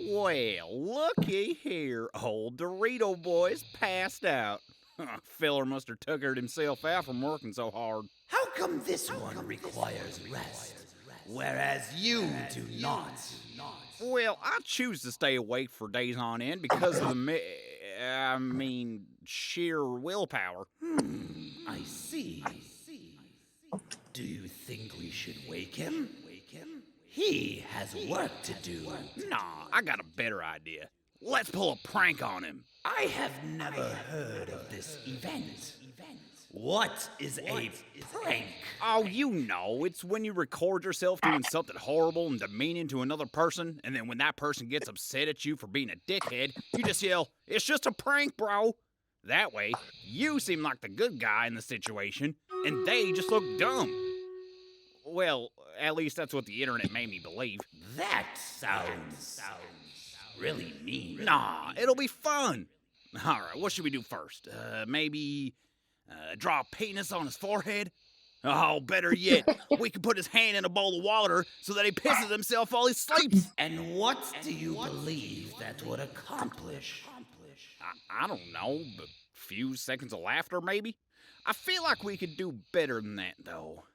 Well, looky here. Eldurrino boy's passed out. Feller must have tuckered himself out from working so hard. How come this one requires rest, whereas you do not? Well, I choose to stay awake for days on end because of the sheer willpower. I see. Do you think we should wake him? He has work to do. Nah, I got a better idea. Let's pull a prank on him. I have never heard of this event. What is a prank? Oh, you know, it's when you record yourself doing something horrible and demeaning to another person, and then when that person gets upset at you for being a dickhead, you just yell, "It's just a prank, bro." That way, you seem like the good guy in the situation, and they just look dumb. Well, at least that's what the internet made me believe. That sounds really mean. Nah, it'll be fun. Alright, what should we do first? Maybe draw a penis on his forehead? Oh, better yet, we could put his hand in a bowl of water so that he pisses himself while he sleeps. And what do you believe that would accomplish? I don't know, a few seconds of laughter maybe? I feel like we could do better than that, though.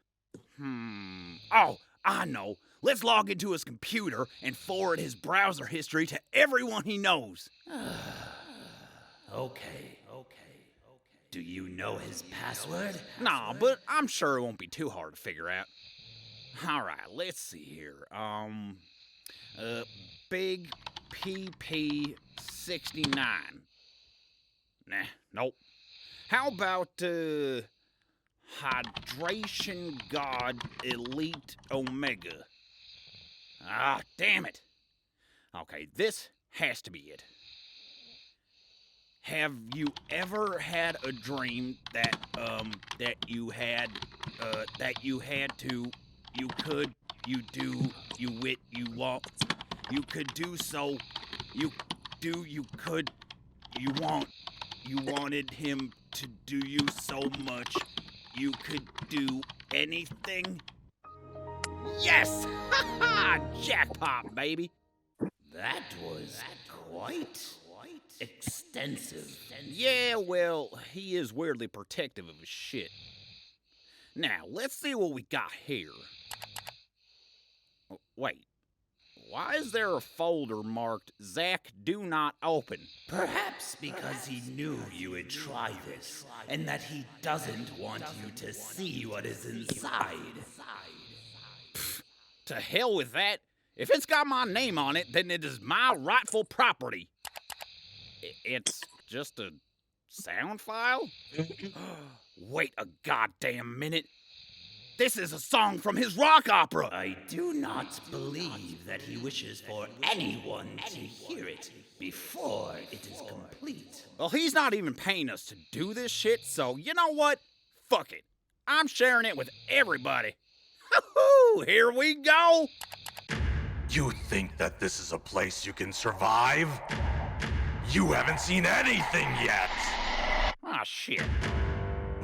Oh, I know. Let's log into his computer and forward his browser history to everyone he knows. Okay. Do you know his password? Nah, but I'm sure it won't be too hard to figure out. Alright, let's see here. Big PP 69. Nah, nope. How about, Hydration God Elite Omega? Ah, damn it. Okay, this has to be it. Have you ever had a dream that you had to, you could, you do, you wit, you want, you could do so, you do, you could, you want, you wanted him to do you so much, you could do anything? Yes! Ha ha! Jackpot, baby! That was quite extensive. Yeah, well, he is weirdly protective of his shit. Now, let's see what we got here. Wait, why is there a folder marked Zach Do Not Open? Perhaps because he knew you would try this, and that he doesn't want you to see what is inside. Pfft, to hell with that. If it's got my name on it, then it is my rightful property. It's just a sound file? Wait a goddamn minute. This is a song from his rock opera. I do not believe that he wishes for anyone to hear it before it is complete. Well, he's not even paying us to do this shit, so you know what? Fuck it. I'm sharing it with everybody. Hoo-hoo! Here we go! You think that this is a place you can survive? You haven't seen anything yet! Ah, shit.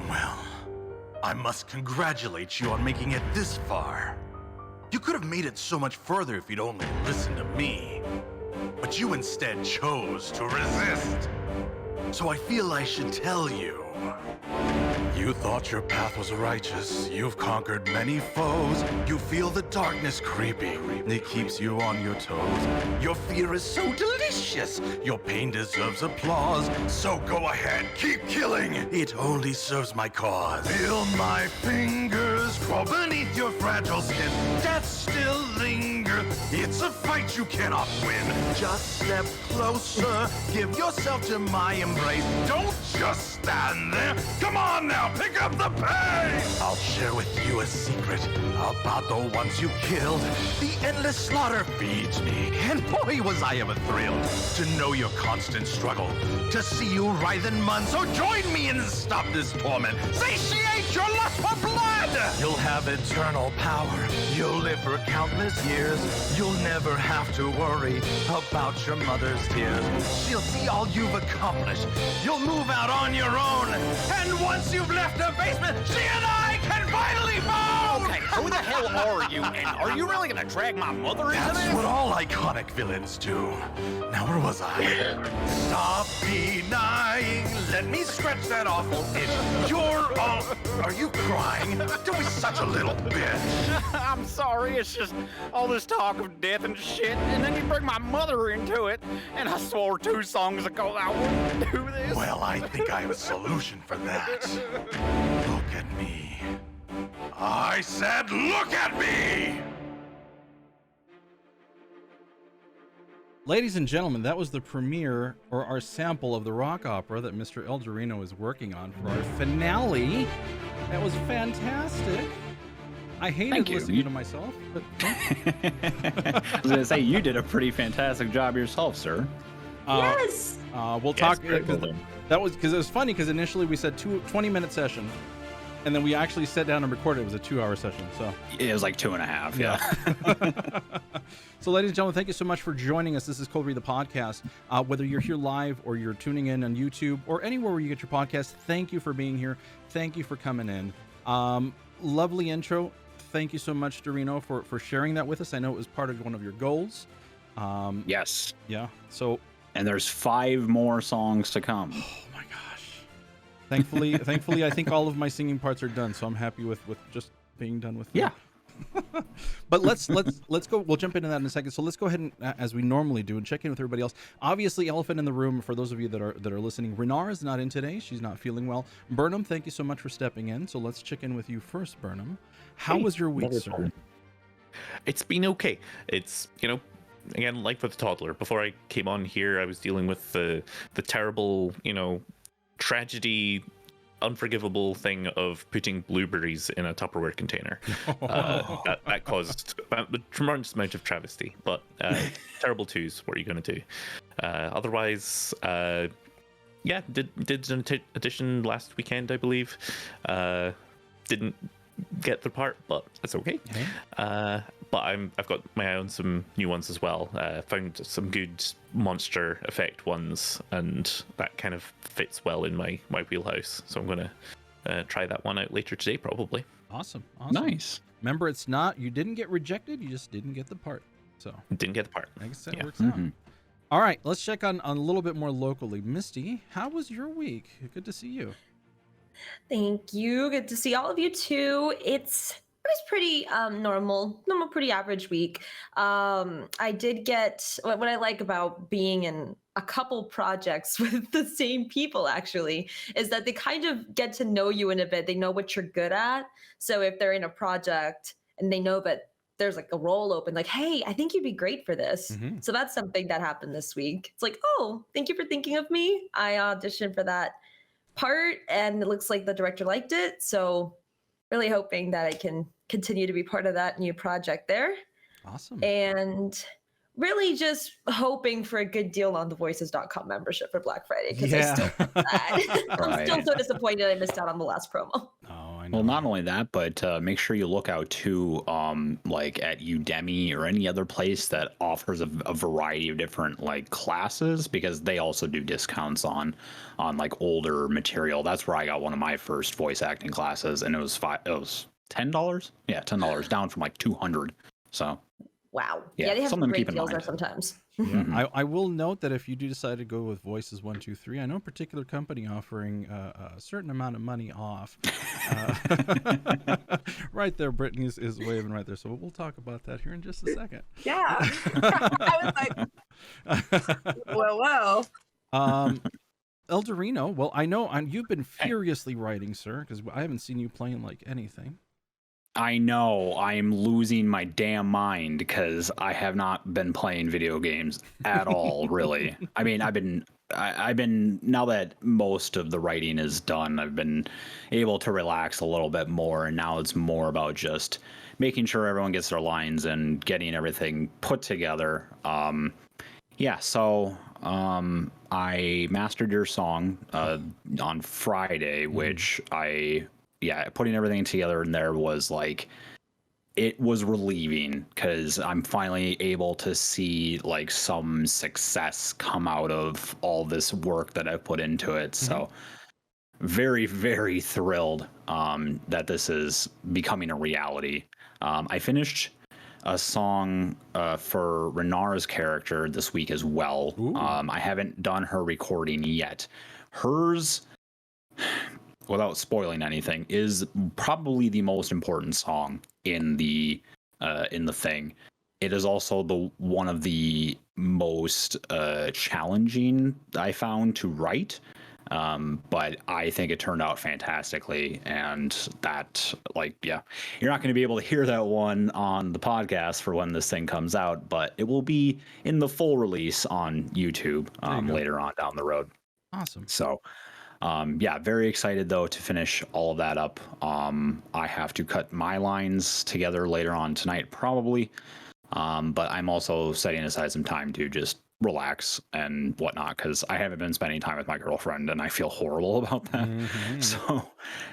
Well, I must congratulate you on making it this far. You could have made it so much further if you'd only listened to me. But you instead chose to resist. So I feel I should tell you. You thought your path was righteous. You've conquered many foes. You feel the darkness creeping. It keeps you on your toes. Your fear is so delicious. Your pain deserves applause. So go ahead, keep killing. It only serves my cause. Feel my fingers crawl beneath your fragile skin. Death still lingers. It's a fight you cannot win. Just step closer. Give yourself to my embrace. Don't just stand there. Come on now, pick up the pace! I'll share with you a secret about the ones you killed. The endless slaughter feeds me, and boy was I ever thrilled to know your constant struggle, to see you writhe and mun. So join me and stop this torment. Satiate your lust for blood! You'll have eternal power. You'll live for countless years. You'll never have to worry about your mother's tears. She'll see all you've accomplished. You'll move out on your own. And once you've left her basement, she and I and finally found! Okay, who the hell are you? And are you really gonna drag my mother into That's this? what all iconic villains do. Now, where was I? Stop denying. Let me scratch that awful itch. You're all... Are you crying? Don't be such a little bitch. I'm sorry, it's just all this talk of death and shit, and then you bring my mother into it, and I swore 2 songs ago I wouldn't do this. Well, I think I have a solution for that. Look at me. I said look at me! Ladies and gentlemen, that was the premiere, or our sample of the rock opera that Mr. Eldurrino is working on for our finale. That was fantastic. I hated listening to myself, but I was going to say, you did a pretty fantastic job yourself, sir. Yes. We'll talk. That was because it was funny because initially we said 20-minute session, and then we actually sat down and recorded. It was a 2-hour session. So it was like 2.5. Yeah. So, ladies and gentlemen, thank you so much for joining us. This is Cold Read the Podcast. Whether you're here live or you're tuning in on YouTube or anywhere where you get your podcast, thank you for being here. Thank you for coming in. Lovely intro. Thank you so much, Eldurrino, for sharing that with us. I know it was part of one of your goals. Yes. Yeah. So. And there's 5 more songs to come. Oh my gosh. Thankfully, I think all of my singing parts are done, so I'm happy with just being done with that. Yeah. But let's go. We'll jump into that in a second. So let's go ahead and, as we normally do, and check in with everybody else. Obviously, elephant in the room for those of you that are listening. Renara is not in today. She's not feeling well. Birnam, thank you so much for stepping in. So let's check in with you first, Birnam. How was your week, sir? It's been okay. It's, again, like with the toddler. Before I came on here, I was dealing with the terrible, tragedy, unforgivable thing of putting blueberries in a Tupperware container. That caused a tremendous amount of travesty. But terrible twos. What are you going to do? Otherwise, did an audition last weekend, I believe. Didn't get the part, but it's okay. But I've got my eye on some new ones as well. Found some good monster effect ones, and that kind of fits well in my wheelhouse. So I'm gonna try that one out later today, probably. Awesome. Nice. Remember, you didn't get rejected. You just didn't get the part. So didn't get the part. I guess that works out. All right, let's check on a little bit more locally. Misty, how was your week? Good to see you. Thank you. Good to see all of you too. It was pretty normal, pretty average week. I did get what I like about being in a couple projects with the same people actually is that they kind of get to know you in a bit. They know what you're good at. So if they're in a project and they know that there's like a role open, like, hey, I think you'd be great for this. So that's something that happened this week. It's like, oh, thank you for thinking of me. I auditioned for that part and it looks like the director liked it. So really hoping that I can continue to be part of that new project there. Awesome. And really just hoping for a good deal on the voices.com membership for Black Friday because I still have that. I'm still so disappointed I missed out on the last promo. Oh, I know. Well, not only that, but make sure you look out too, like at Udemy or any other place that offers a variety of different like classes, because they also do discounts on like older material. That's where I got one of my first voice acting classes, and it was $10. Yeah, $10 down from like $200. So. Wow. Yeah, they have something to great keep in deals there mind. sometimes. Yeah. I will note that if you do decide to go with Voices 123, I know a particular company offering a certain amount of money off. Right there, Brittany is waving right there. So we'll talk about that here in just a second. Yeah. I was like, whoa. Eldurrino, well, I know you've been furiously writing, sir, because I haven't seen you playing like anything. I know I'm losing my damn mind because I have not been playing video games at all, really. I mean, I've been now that most of the writing is done, I've been able to relax a little bit more, and now it's more about just making sure everyone gets their lines and getting everything put together. So I mastered your song on Friday, which putting everything together in there was like, it was relieving because I'm finally able to see like some success come out of all this work that I've put into it. So very, very thrilled that this is becoming a reality. I finished a song for Renara's character this week as well. I haven't done her recording yet. Hers, without spoiling anything, is probably the most important song in the thing. It is also one of the most challenging I found to write. But I think it turned out fantastically, and that, like, yeah, you're not going to be able to hear that one on the podcast for when this thing comes out, but it will be in the full release on YouTube later on down the road. Awesome. So, yeah, very excited though to finish all of that up. I have to cut my lines together later on tonight, probably. But I'm also setting aside some time to just relax and whatnot, because I haven't been spending time with my girlfriend and I feel horrible about that.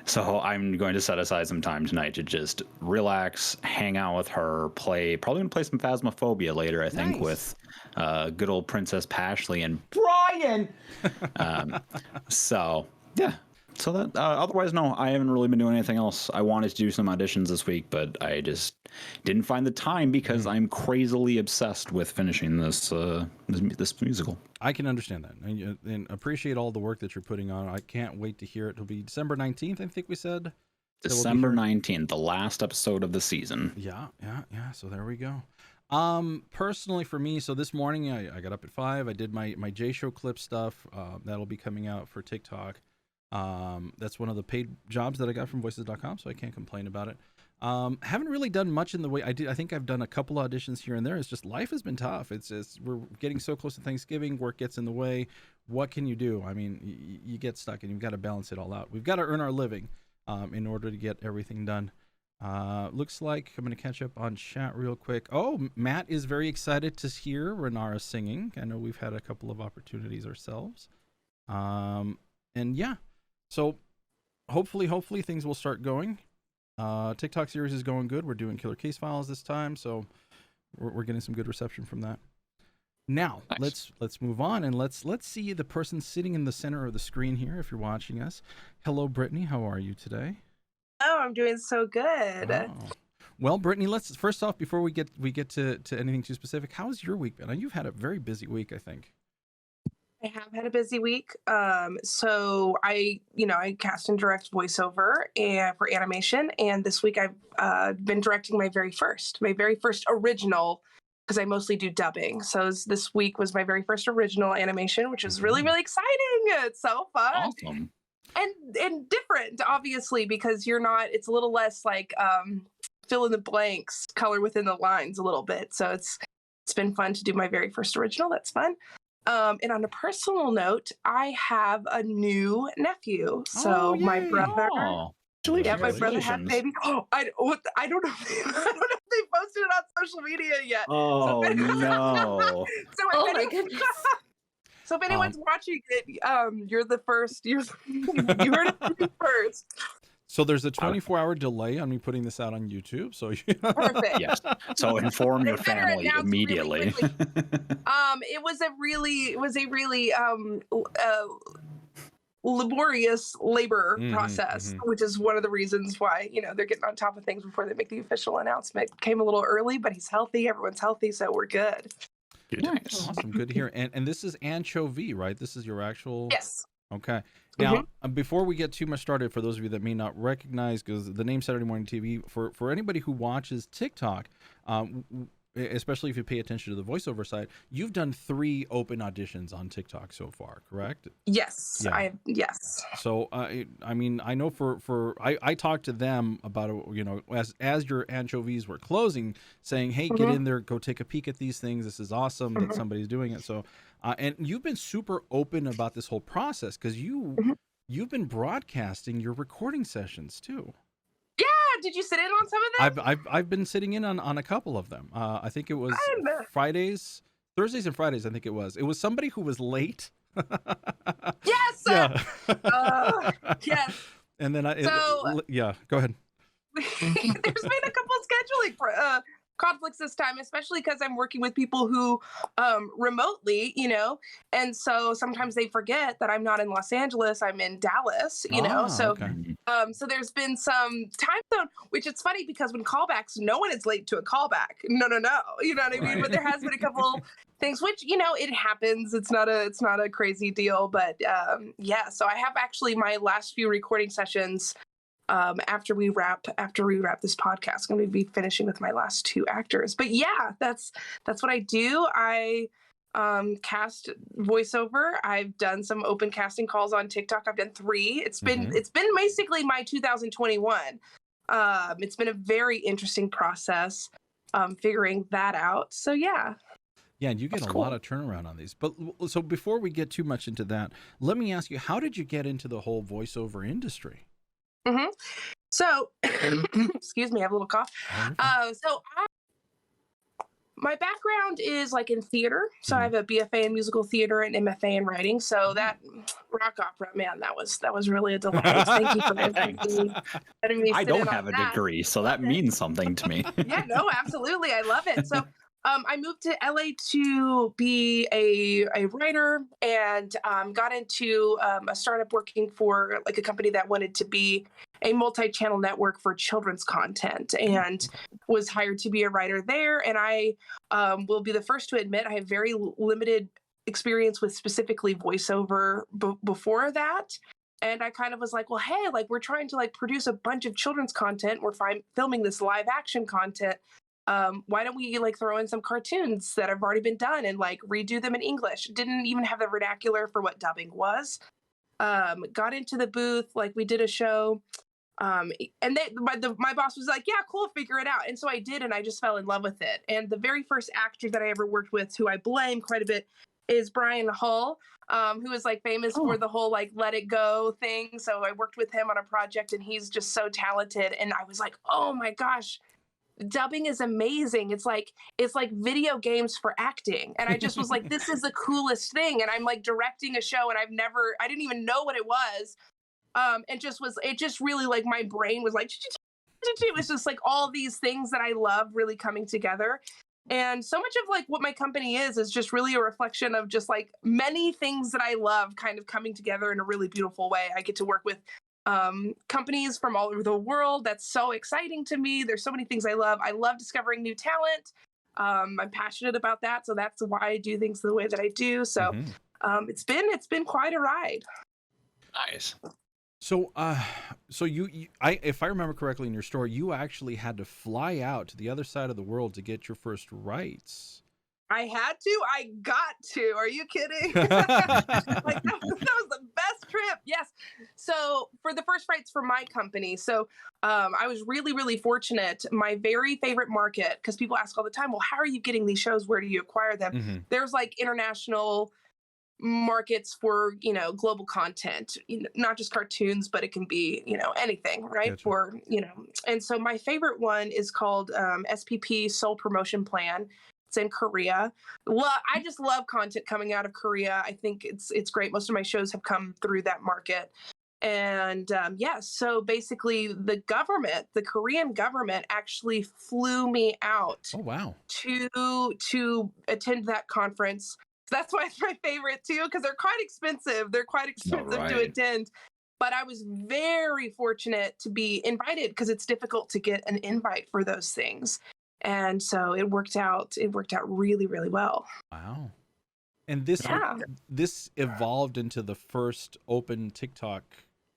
So I'm going to set aside some time tonight to just relax, hang out with her, probably gonna play some Phasmophobia later, I think, with good old Princess Pashley and Brian. So yeah. So that otherwise, no, I haven't really been doing anything else. I wanted to do some auditions this week, but I just didn't find the time because I'm crazily obsessed with finishing this musical. I can understand that and appreciate all the work that you're putting on. I can't wait to hear it. It'll be December 19th, I think we said. December 19th, the last episode of the season. Yeah. So there we go. Personally for me, so this morning I got up at 5. I did my J Show clip stuff. That'll be coming out for TikTok. That's one of the paid jobs that I got from voices.com, so I can't complain about it. Haven't really done much in the way I think I've done a couple auditions here and there. It's just life has been tough. It's just we're getting so close to Thanksgiving, work gets in the way. What can you do? I mean, you get stuck and you've got to balance it all out. We've got to earn our living in order to get everything done. Looks like I'm going to catch up on chat real quick. Oh, Matt is very excited to hear Renara singing. I know we've had a couple of opportunities ourselves. And yeah. So hopefully things will start going. TikTok series is going good. We're doing Killer Case Files this time, so we're getting some good reception from that. Now, nice. let's move on and let's see the person sitting in the center of the screen here if you're watching us. Hello, Brittany. How are you today? Oh, I'm doing so good. Oh. Well, Brittany, let's first off, before we get to anything too specific, how's your week been? You've had a very busy week, I think. I have had a busy week. So I cast and direct voiceover for animation. And this week I've been directing my very first original, because I mostly do dubbing. So this week was my very first original animation, which is really, really exciting. It's so fun. Awesome. And different, obviously, because it's a little less like fill in the blanks, color within the lines a little bit. So it's been fun to do my very first original. That's fun. And on a personal note, I have a new nephew. So my brother, my brother had a baby. Oh, I don't know. I don't know if they posted it on social media yet. Oh no! My goodness. So if anyone's watching it, you're the first. You heard it from me first. So there's a 24-hour delay on me putting this out on YouTube. So perfect. Yes. So inform your family immediately. Really it was a really laborious labor process, which is one of the reasons why they're getting on top of things before they make the official announcement. Came a little early, but he's healthy. Everyone's healthy, so we're good. Nice. Awesome. Good to hear. And this is Anchovy, right? This is your actual. Yes. Okay. Now, before we get too much started, for those of you that may not recognize, because the name Saturday Morning TV, for anybody who watches TikTok, especially if you pay attention to the voiceover side, you've done 3 open auditions on TikTok so far, correct? Yes. Yeah. Yes. So, I mean, I know I talked to them about, as your anchovies were closing, saying, hey, get in there, go take a peek at these things. This is awesome that somebody's doing it. So, and you've been super open about this whole process because you've been broadcasting your recording sessions too. Yeah, did you sit in on some of them? I've been sitting in on a couple of them. I think it was Thursdays and Fridays. I think it was somebody who was late. Yes. Yeah. Yes. And then go ahead. There's been a couple scheduling conflicts this time, especially because I'm working with people who remotely, and so sometimes they forget that I'm not in Los Angeles, I'm in Dallas, so Okay. so there's been some time zone, which it's funny because when callbacks, no one is late to a callback. No, you know what I mean? Right. But there has been a couple things, which it happens. It's not a crazy deal, but yeah. So I have actually my last few recording sessions. After we wrap this podcast, I'm going to be finishing with my last 2 actors. But yeah, that's what I do. I cast voiceover. I've done some open casting calls on TikTok. I've done 3. It's been basically my 2021. It's been a very interesting process figuring that out. So yeah. Yeah, and you get a lot of turnaround on these. But so before we get too much into that, let me ask you, how did you get into the whole voiceover industry? Mm-hmm. So, excuse me, I have a little cough. My background is like in theater. So I have a BFA in musical theater and MFA in writing. So that rock opera, man, that was really a delight. Thank you for letting me I sit don't in have on a degree, so that means something to me. Yeah, no, absolutely. I love it. So I moved to LA to be a writer and got into a startup working for like a company that wanted to be a multi-channel network for children's content, and was hired to be a writer there. And I will be the first to admit I have very limited experience with specifically voiceover before that. And I kind of was like, well, hey, like we're trying to like produce a bunch of children's content. We're filming this live action content. Why don't we like throw in some cartoons that have already been done and like redo them in English? Didn't even have the vernacular for what dubbing was. Got into the booth, like we did a show. And my boss was like, yeah, cool, figure it out. And so I did, and I just fell in love with it. And the very first actor that I ever worked with, who I blame quite a bit, is Brian Hull, who is like famous for the whole like Let It Go thing. So I worked with him on a project, and he's just so talented. And I was like, oh my gosh, dubbing is amazing. It's like video games for acting. And I just was like, this is the coolest thing. And I'm like directing a show, and I didn't even know what it was. It just really like my brain was like, it was just like all these things that I love really coming together. And so much of like what my company is just really a reflection of just like many things that I love kind of coming together in a really beautiful way. I get to work with companies from all over the world. That's so exciting to me. There's so many things I love. I love discovering new talent. I'm passionate about that. So that's why I do things the way that I do. So it's been quite a ride. Nice. So, if I remember correctly in your story, you actually had to fly out to the other side of the world to get your first rights. I had to. I got to. Are you kidding? Like that was the best trip. Yes. So for the first rights for my company, so I was really, really fortunate. My very favorite market, because people ask all the time, well, how are you getting these shows? Where do you acquire them? There's like international markets for global content, not just cartoons, but it can be anything, right? Gotcha. For and so my favorite one is called SPP Seoul Promotion Plan. It's in Korea. I just love content coming out of Korea. I think it's great. Most of my shows have come through that market. And so basically the Korean government actually flew me out. Oh, wow. To attend that conference. That's why it's my favorite too, because they're quite expensive. To attend. But I was very fortunate to be invited, because it's difficult to get an invite for those things. And so it worked out really, really well. Wow. And this evolved into the first open TikTok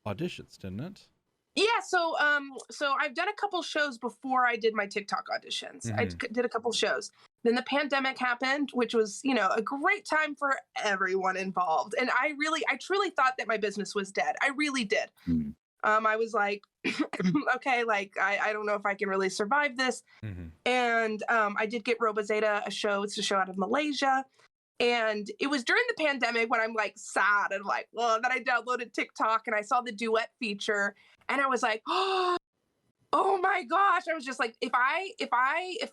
auditions, didn't it? Yeah, so I've done a couple shows before I did my TikTok auditions. I did a couple shows. Then the pandemic happened, which was, a great time for everyone involved. And I truly thought that my business was dead. I really did. I was like, okay, like, I don't know if I can really survive this. And I did get Robozeta a show. It's a show out of Malaysia. And it was during the pandemic when I'm like sad and like, well, then I downloaded TikTok and I saw the duet feature. And I was like, oh my gosh. I was just like, if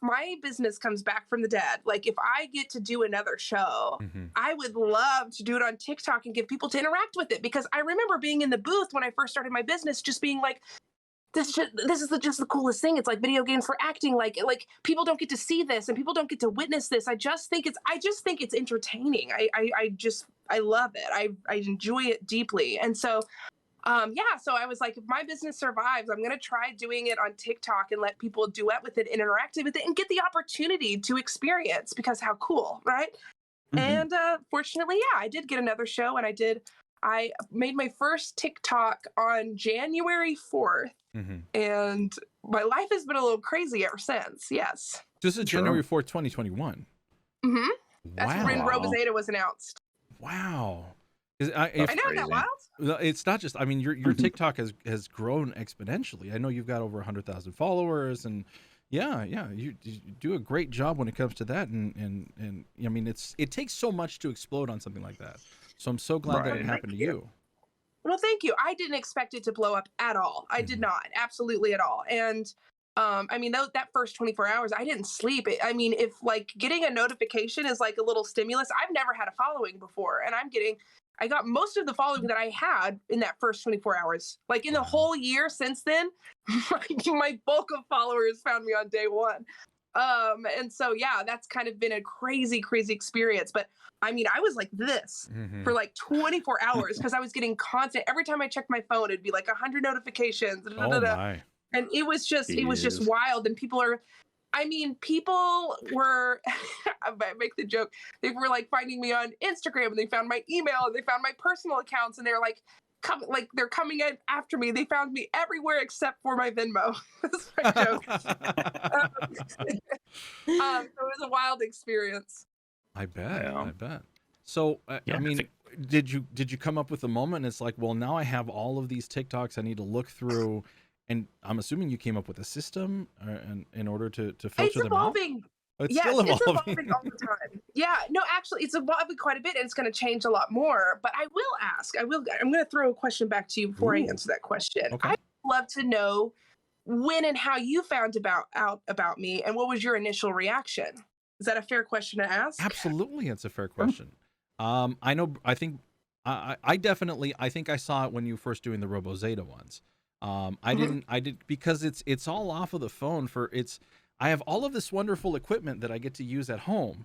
my business comes back from the dead, like if I get to do another show, I would love to do it on TikTok and get people to interact with it. Because I remember being in the booth when I first started my business, just being like, this is just the coolest thing. It's like video games for acting. Like people don't get to see this and people don't get to witness this. I just think it's entertaining. I love it. I enjoy it deeply. And so, so I was like, if my business survives, I'm going to try doing it on TikTok and let people duet with it and interact with it and get the opportunity to experience, because how cool, right? And fortunately, I did get another show, and I made my first TikTok on January 4th, and my life has been a little crazy ever since. Yes. This is January 4th, 2021. That's when Robozeta was announced. Wow. I know, isn't that wild? It's not just, I mean, your TikTok has grown exponentially. I know you've got over 100,000 followers, and you do a great job when it comes to that. And I mean, it takes so much to explode on something like that. So I'm so glad that it happened to you. Well, thank you. I didn't expect it to blow up at all. I did not, absolutely at all. And I mean, that first 24 hours, I didn't sleep. I mean, if like getting a notification is like a little stimulus, I've never had a following before, and I got most of the following that I had in that first 24 hours. Like in the whole year since then, my bulk of followers found me on day one. And so, that's kind of been a crazy, crazy experience. But I mean, I was like this for like 24 hours because I was getting constant. Every time I checked my phone, it'd be like 100 notifications. My. And it was just wild. And people were, I make the joke, they were like finding me on Instagram, and they found my email, and they found my personal accounts, and they're like, they're coming in after me. They found me everywhere except for my Venmo. That's my joke. So it was a wild experience. I bet. So, I mean, did you come up with a moment and it's like, well, now I have all of these TikToks I need to look through, and I'm assuming you came up with a system in order to filter them out? It's still evolving. It's evolving all the time. Yeah, no, actually, it's evolving quite a bit, and it's going to change a lot more. But I will ask. I'm going to throw a question back to you before I answer that question. Okay. I'd love to know when and how you found out about me, and what was your initial reaction? Is that a fair question to ask? Absolutely, it's a fair question. I think I saw it when you were first doing the Robozeta ones. I did because it's all off of the phone I have all of this wonderful equipment that I get to use at home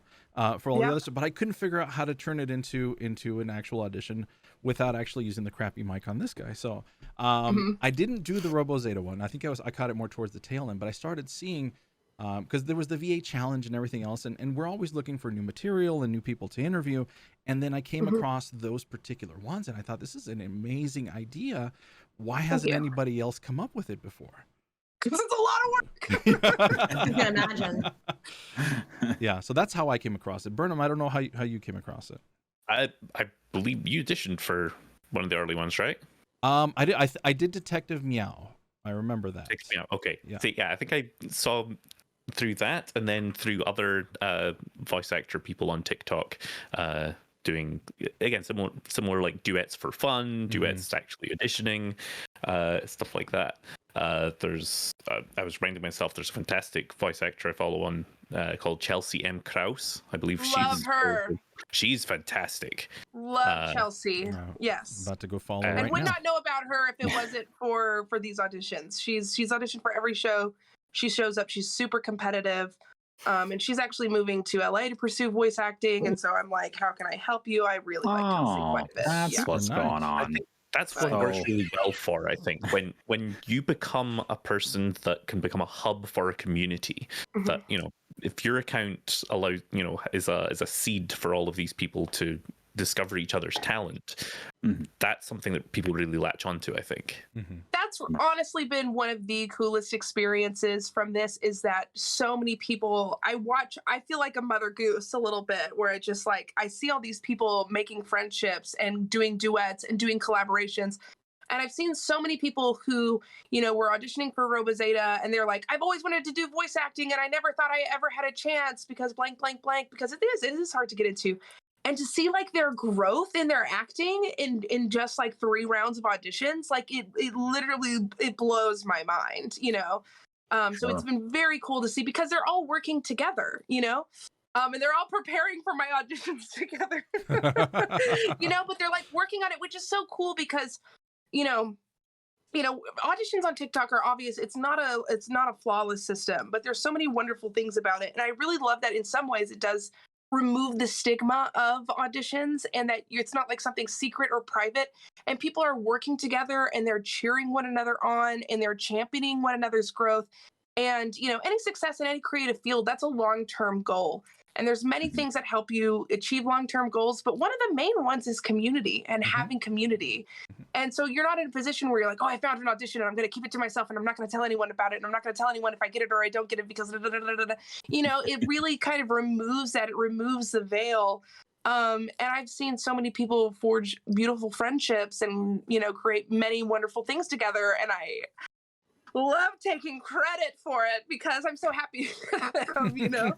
for all the other stuff, but I couldn't figure out how to turn it into an actual audition without actually using the crappy mic on this guy. So I didn't do the Robozeta one. I think I caught it more towards the tail end, but I started seeing, because there was the VA challenge and everything else, and we're always looking for new material and new people to interview. And then I came across those particular ones, and I thought, this is an amazing idea. Why hasn't anybody else come up with it before? Because it's a lot of work. I can imagine. Yeah, so that's how I came across it. Burnham, I don't know how you came across it. I believe you auditioned for one of the early ones, right? I did Detective Meow. I remember that. Detective Meow. Okay. Yeah. So, I think I saw through that, and then through other voice actor people on TikTok doing, again, similar like duets for fun, duets actually auditioning, stuff like that. I was reminding myself, there's a fantastic voice actor I follow on called Chelsea M. Krause. I believe she's fantastic. Love Chelsea. Yes. About to go follow I right would now. not know about her if it wasn't for these auditions. She's auditioned for every show. She shows up. She's super competitive. And she's actually moving to LA to pursue voice acting. And so I'm like, how can I help you? I really like Chelsea quite a bit. That's what's going on. That's what works really well for, I think, when you become a person that can become a hub for a community, that, if your account allows, is a seed for all of these people to discover each other's talent, that's something that people really latch onto, I think. That's honestly been one of the coolest experiences from this, is that so many people I feel like a mother goose a little bit, where it just like, I see all these people making friendships and doing duets and doing collaborations. And I've seen so many people who, were auditioning for Robozeta, and they're like, I've always wanted to do voice acting, and I never thought I ever had a chance because blank, blank, blank, because it is hard to get into. And to see like their growth in their acting in just like 3 rounds of auditions, like it literally blows my mind, So it's been very cool to see, because they're all working together, and they're all preparing for my auditions together, but they're like working on it, which is so cool because, you know, auditions on TikTok are obvious. It's not a flawless system, but there's so many wonderful things about it. And I really love that in some ways it does remove the stigma of auditions, and that it's not like something secret or private, and people are working together and they're cheering one another on and they're championing one another's growth. And, you know, any success in any creative field, that's a long-term goal. And there's many things that help you achieve long-term goals, but one of the main ones is community and having community. And so you're not in a position where you're like, oh, I found an audition and I'm going to keep it to myself and I'm not going to tell anyone about it. And I'm not going to tell anyone if I get it or I don't get it because, you know, it really kind of removes that. It removes the veil. And I've seen so many people forge beautiful friendships and, you know, create many wonderful things together. And I love taking credit for it because I'm so happy, you know.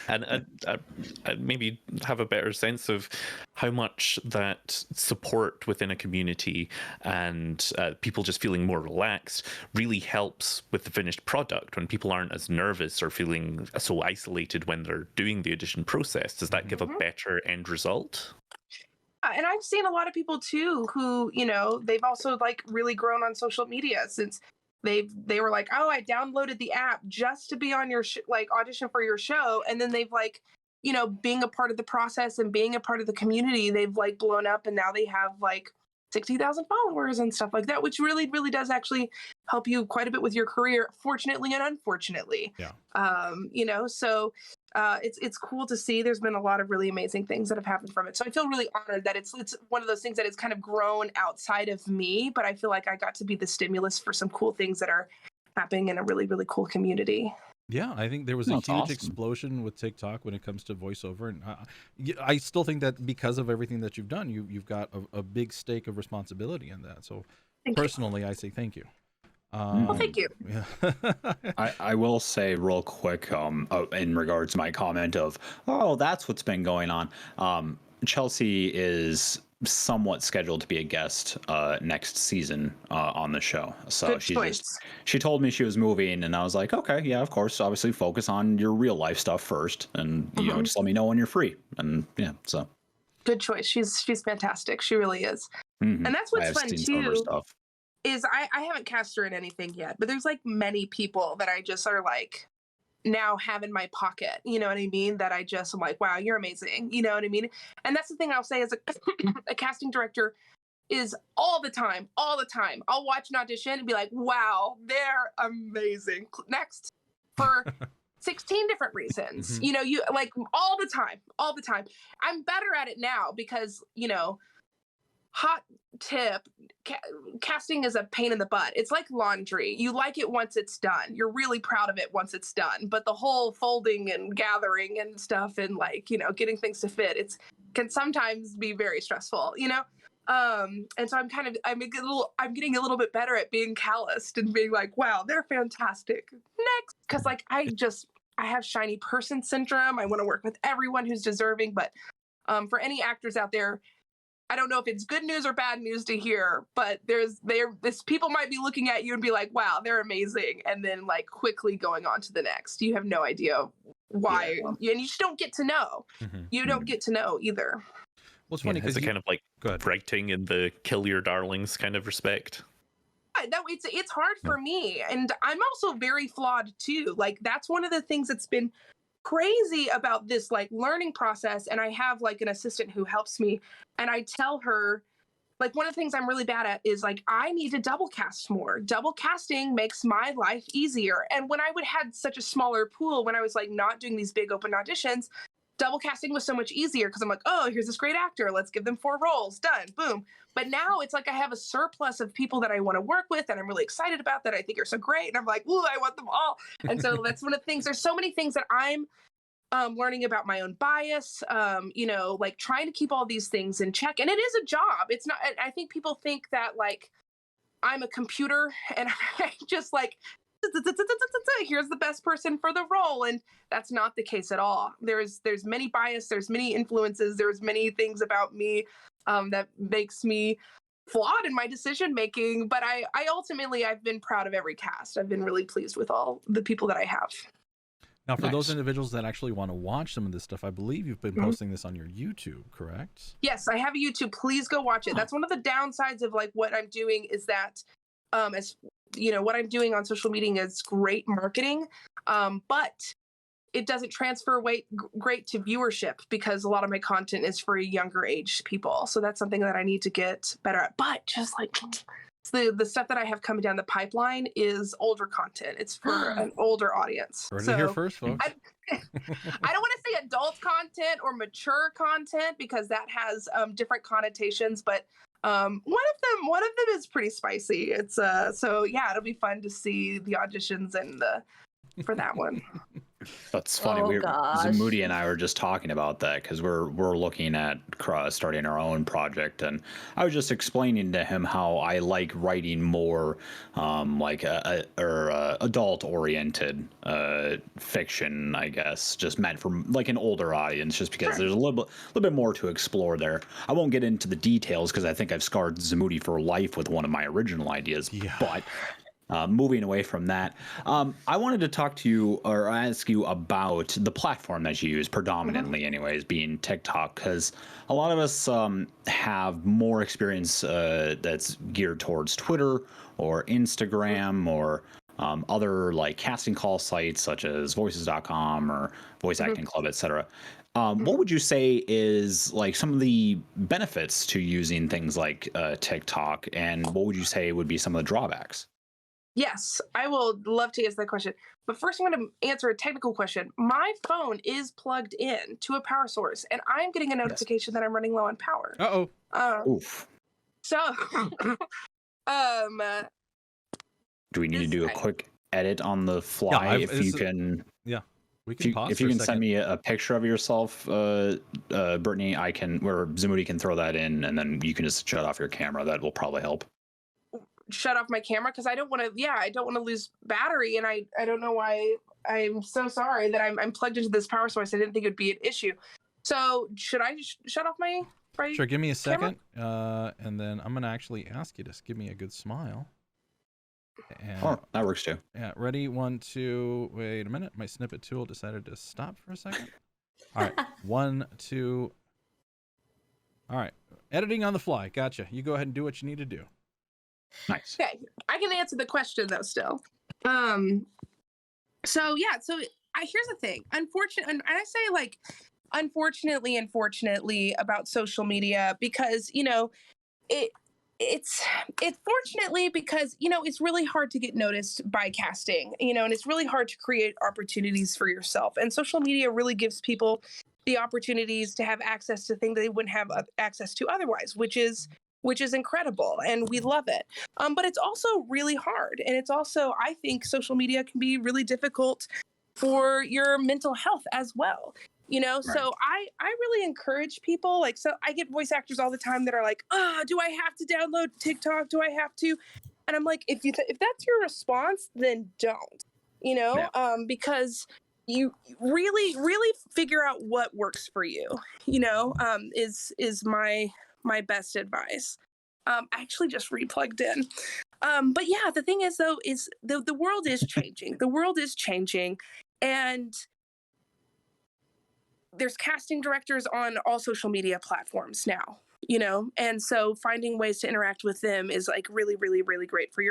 And I maybe have a better sense of how much that support within a community and people just feeling more relaxed really helps with the finished product when people aren't as nervous or feeling so isolated when they're doing the audition process. Does that give a better end result? And I've seen a lot of people too who, you know, they've also like really grown on social media since they were like, oh, I downloaded the app just to be on your like audition for your show. And then they've like, you know, being a part of the process and being a part of the community, they've like blown up and now they have like 60,000 followers and stuff like that, which really, really does actually help you quite a bit with your career, fortunately and unfortunately. Yeah. You know, so it's cool to see. There's been a lot of really amazing things that have happened from it. So I feel really honored that it's one of those things that it's kind of grown outside of me, but I feel like I got to be the stimulus for some cool things that are happening in a really, really cool community. Yeah, I think there was a huge explosion with TikTok when it comes to voiceover, and I still think that because of everything that you've done, you've got a big stake of responsibility in that. So personally, I say thank you. Well, thank you. Yeah. I will say real quick in regards to my comment of, oh, that's what's been going on. Chelsea is somewhat scheduled to be a guest next season on the show. So she told me she was moving, and I was like, okay, yeah, of course, obviously focus on your real life stuff first, and you know, just let me know when you're free. And yeah, so good choice. She's fantastic. She really is. And that's what's fun too. Is I haven't cast her in anything yet, but there's like many people that I just are like now have in my pocket, you know what I mean? That I just am like, wow, you're amazing. You know what I mean? And that's the thing I'll say as a casting director is all the time. I'll watch an audition and be like, wow, they're amazing. Next for 16 different reasons. You know, you like all the time. I'm better at it now because, you know, hot tip, casting is a pain in the butt. It's like laundry. You like it once it's done. You're really proud of it once it's done. But the whole folding and gathering and stuff and like, you know, getting things to fit, can sometimes be very stressful, you know? And so I'm getting a little bit better at being calloused and being like, wow, they're fantastic. Next. Cause like, I have shiny person syndrome. I want to work with everyone who's deserving, but for any actors out there, I don't know if it's good news or bad news to hear, but people might be looking at you and be like, wow, they're amazing. And then like quickly going on to the next. You have no idea why. And you just don't get to know. You don't get to know either. Well, it's funny because kind of like writing in the kill your darlings kind of respect. It's hard for me. And I'm also very flawed too. Like that's one of the things that's been crazy about this like learning process. And I have like an assistant who helps me, and I tell her like one of the things I'm really bad at is like I need to double cast more. Double casting makes my life easier. And when I had such a smaller pool, when I was like not doing these big open auditions, double casting was so much easier because I'm like, oh, here's this great actor, let's give them 4 roles, done, boom. But now it's like I have a surplus of people that I want to work with and I'm really excited about that I think are so great, and I'm like, ooh, I want them all. And so that's one of the things. There's so many things that I'm learning about my own bias, you know, like trying to keep all these things in check. And it is a job. It's not, I think people think that like I'm a computer and I just like, here's the best person for the role. And that's not the case at all. There's many bias, there's many influences, there's many things about me that makes me flawed in my decision making. But I've been proud of every cast. I've been really pleased with all the people that I have. Now, for those Nice. individuals that actually want to watch some of this stuff, I believe you've been posting this on your YouTube, correct? Yes, I have a YouTube. Please go watch it. That's one of the downsides of like what I'm doing is that, as you know, what I'm doing on social media is great marketing, but it doesn't transfer great to viewership because a lot of my content is for younger age people. So that's something that I need to get better at. But just like the stuff that I have coming down the pipeline is older content. It's for an older audience. Heard it here first, folks. I don't want to say adult content or mature content because that has different connotations, but one of them is pretty spicy. It's so yeah, it'll be fun to see the auditions and for that one. That's funny. Oh, gosh. Zamoody and I were just talking about that because we're looking at starting our own project, and I was just explaining to him how I like writing more adult oriented fiction, I guess, just meant for like an older audience, just because there's a little bit more to explore there. I won't get into the details because I think I've scarred Zamoody for life with one of my original ideas, but. Moving away from that, I wanted to talk to you or ask you about the platform that you use predominantly, anyways, being TikTok, because a lot of us have more experience that's geared towards Twitter or Instagram or other like casting call sites such as voices.com or Voice Acting Club, etc. What would you say is like some of the benefits to using things like TikTok, and what would you say would be some of the drawbacks? Yes, I will love to answer that question. But first, I want to answer a technical question. My phone is plugged in to a power source, and I'm getting a notification that I'm running low on power. Oof. So, do we need to do a quick edit on the fly? We can pause if you for can a send second. me a picture of yourself, Brittany, I can, or Zamoody can throw that in, and then you can just shut off your camera. That will probably help. shut off my camera because I don't want to lose battery, and I don't know why. I'm so sorry that I'm plugged into this power source. I didn't think it would be an issue. So should I just shut off my Sure, give me a second, and then I'm gonna actually ask you to give me a good smile. And, that works too. Yeah, ready? 1, 2. Wait a minute, my snippet tool decided to stop for a second. All right, 1, 2. All right, editing on the fly. Gotcha. You go ahead and do what you need to do. Nice. Okay, I can answer the question though still. So here's the thing. Unfortunately, and I say like unfortunately about social media because it's fortunately because it's really hard to get noticed by casting, and it's really hard to create opportunities for yourself. And social media really gives people the opportunities to have access to things they wouldn't have access to otherwise, which is incredible, and we love it. But it's also really hard, and it's also, I think, social media can be really difficult for your mental health as well. Right. So I really encourage people, like, so I get voice actors all the time that are like, do I have to download TikTok? Do I have to? And I'm like, if that's your response, then don't, because you really, really figure out what works for you, is my best advice. I actually just replugged in. But yeah, the thing is though, is the world is changing. The world is changing, and there's casting directors on all social media platforms now, and so finding ways to interact with them is like really, really, really great for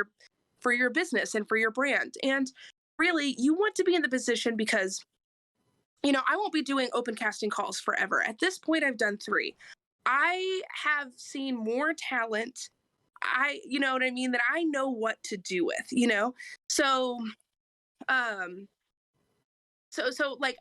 your business and for your brand. And really, you want to be in the position because, I won't be doing open casting calls forever. At this point, I've done 3. I have seen more talent, you know what I mean, that I know what to do with, So, So like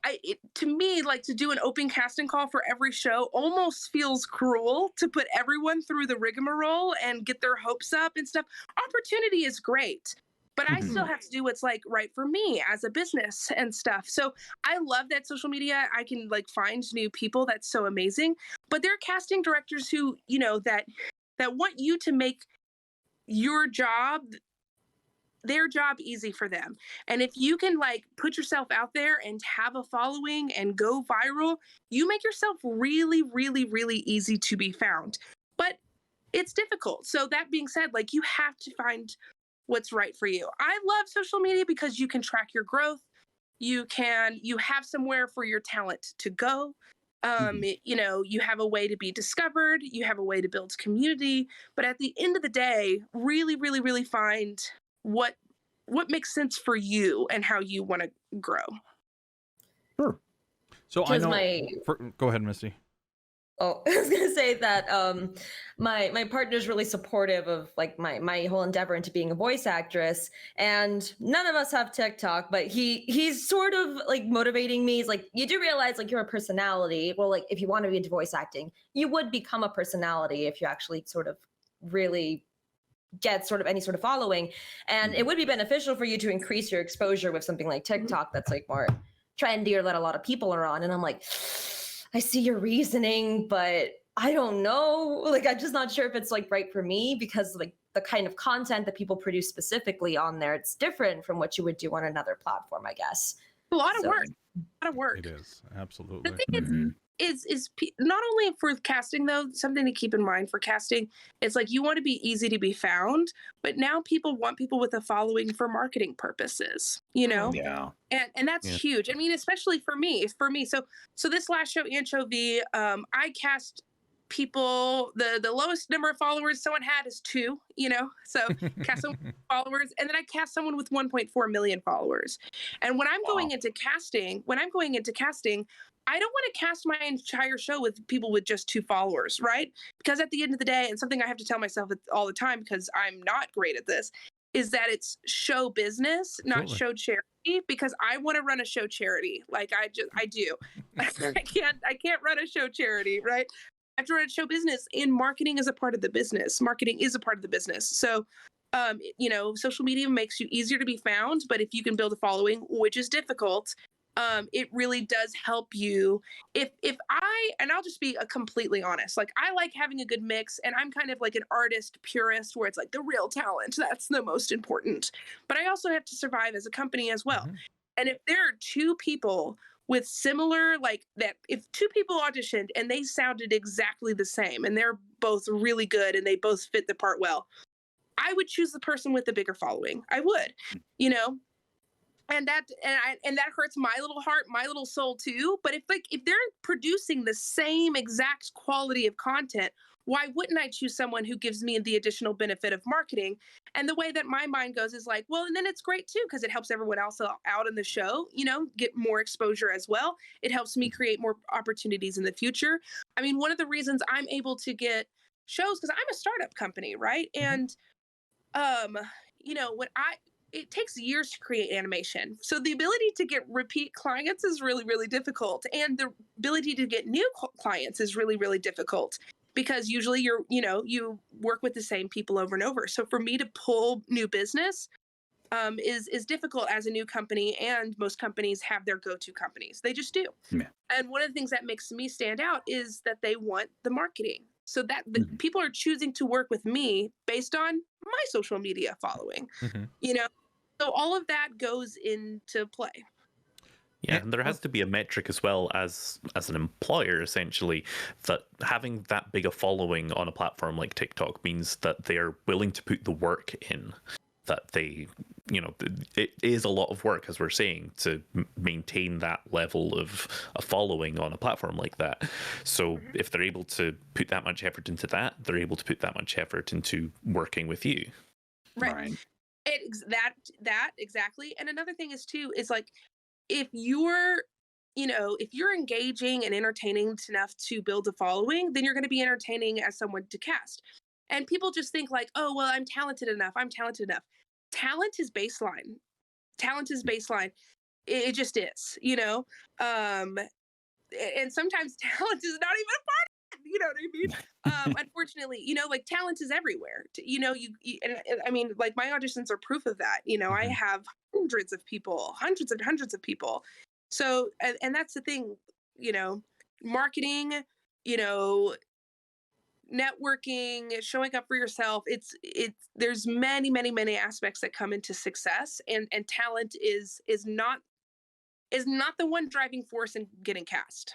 to me, like to do an open casting call for every show almost feels cruel to put everyone through the rigmarole and get their hopes up and stuff. Opportunity is great, but I still have to do what's like right for me as a business and stuff. So I love that social media, I can like find new people. That's so amazing. But there are casting directors who, that want you to make their job easy for them. And if you can like put yourself out there and have a following and go viral, you make yourself really, really, really easy to be found. But it's difficult. So that being said, like you have to find what's right for you. I love social media because you can track your growth. you have somewhere for your talent to go. You have a way to be discovered, you have a way to build community, but at the end of the day, really, really, really find what makes sense for you and how you want to grow. Sure. So I know. Go ahead, Misty. Oh, I was gonna say that my partner's really supportive of like my whole endeavor into being a voice actress, and none of us have TikTok, but he's sort of like motivating me. He's like, you do realize like you're a personality. Well, like if you want to be into voice acting, you would become a personality if you actually sort of really get sort of any sort of following, and it would be beneficial for you to increase your exposure with something like TikTok that's like more trendy or that a lot of people are on. And I'm like, I see your reasoning, but I don't know. Like, I'm just not sure if it's like right for me, because like the kind of content that people produce specifically on there, it's different from what you would do on another platform, I guess. A lot of work. A lot of work. It is, absolutely. The thing is not only for casting though, something to keep in mind for casting, it's like you want to be easy to be found, but now people want people with a following for marketing purposes, you know? Yeah. And that's huge. I mean, especially for me. So this last show, Anchovy, I cast people, the lowest number of followers someone had is 2, you know? So cast someone with followers, and then I cast someone with 1.4 million followers. And when I'm going into casting, I don't want to cast my entire show with people with just 2 followers, right? Because at the end of the day, and something I have to tell myself all the time because I'm not great at this, is that it's show business, not show charity, because I want to run a show charity. Like I do. I can't run a show charity, right? I have to run a show business, and marketing is a part of the business. Marketing is a part of the business. So, social media makes you easier to be found, but if you can build a following, which is difficult, it really does help you. And I'll just be completely honest, like I like having a good mix, and I'm kind of like an artist purist where it's like the real talent, that's the most important. But I also have to survive as a company as well. And if there are 2 people with similar, like that, if 2 people auditioned and they sounded exactly the same and they're both really good and they both fit the part well, I would choose the person with the bigger following. I would, you know? And that hurts my little heart, my little soul too. But if they're producing the same exact quality of content, why wouldn't I choose someone who gives me the additional benefit of marketing? And the way that my mind goes is like, well, and then it's great too, because it helps everyone else out in the show, get more exposure as well. It helps me create more opportunities in the future. I mean, one of the reasons I'm able to get shows, because I'm a startup company, right? And, it takes years to create animation. So the ability to get repeat clients is really, really difficult. And the ability to get new clients is really, really difficult, because usually you work with the same people over and over. So for me to pull new business is difficult as a new company, and most companies have their go-to companies. They just do. Yeah. And one of the things that makes me stand out is that they want the marketing. So that people are choosing to work with me based on my social media following, So all of that goes into play. Yeah, and there has to be a metric as well as an employer, essentially, that having that big a following on a platform like TikTok means that they're willing to put the work in. That they, it is a lot of work, as we're saying, to maintain that level of a following on a platform like that. So if they're able to put that much effort into that, they're able to put that much effort into working with you. Right. That exactly. And another thing is like, if you're engaging and entertaining enough to build a following, then you're going to be entertaining as someone to cast. And people just think like, oh, well, I'm talented enough. Talent is baseline. It just is, and sometimes talent is not even a part of it, you know what I mean? Unfortunately, like talent is everywhere. I mean, like my auditions are proof of that. I have hundreds of people. So, and that's the thing, marketing, networking, showing up for yourself. There's many aspects that come into success, and talent is not the one driving force in getting cast.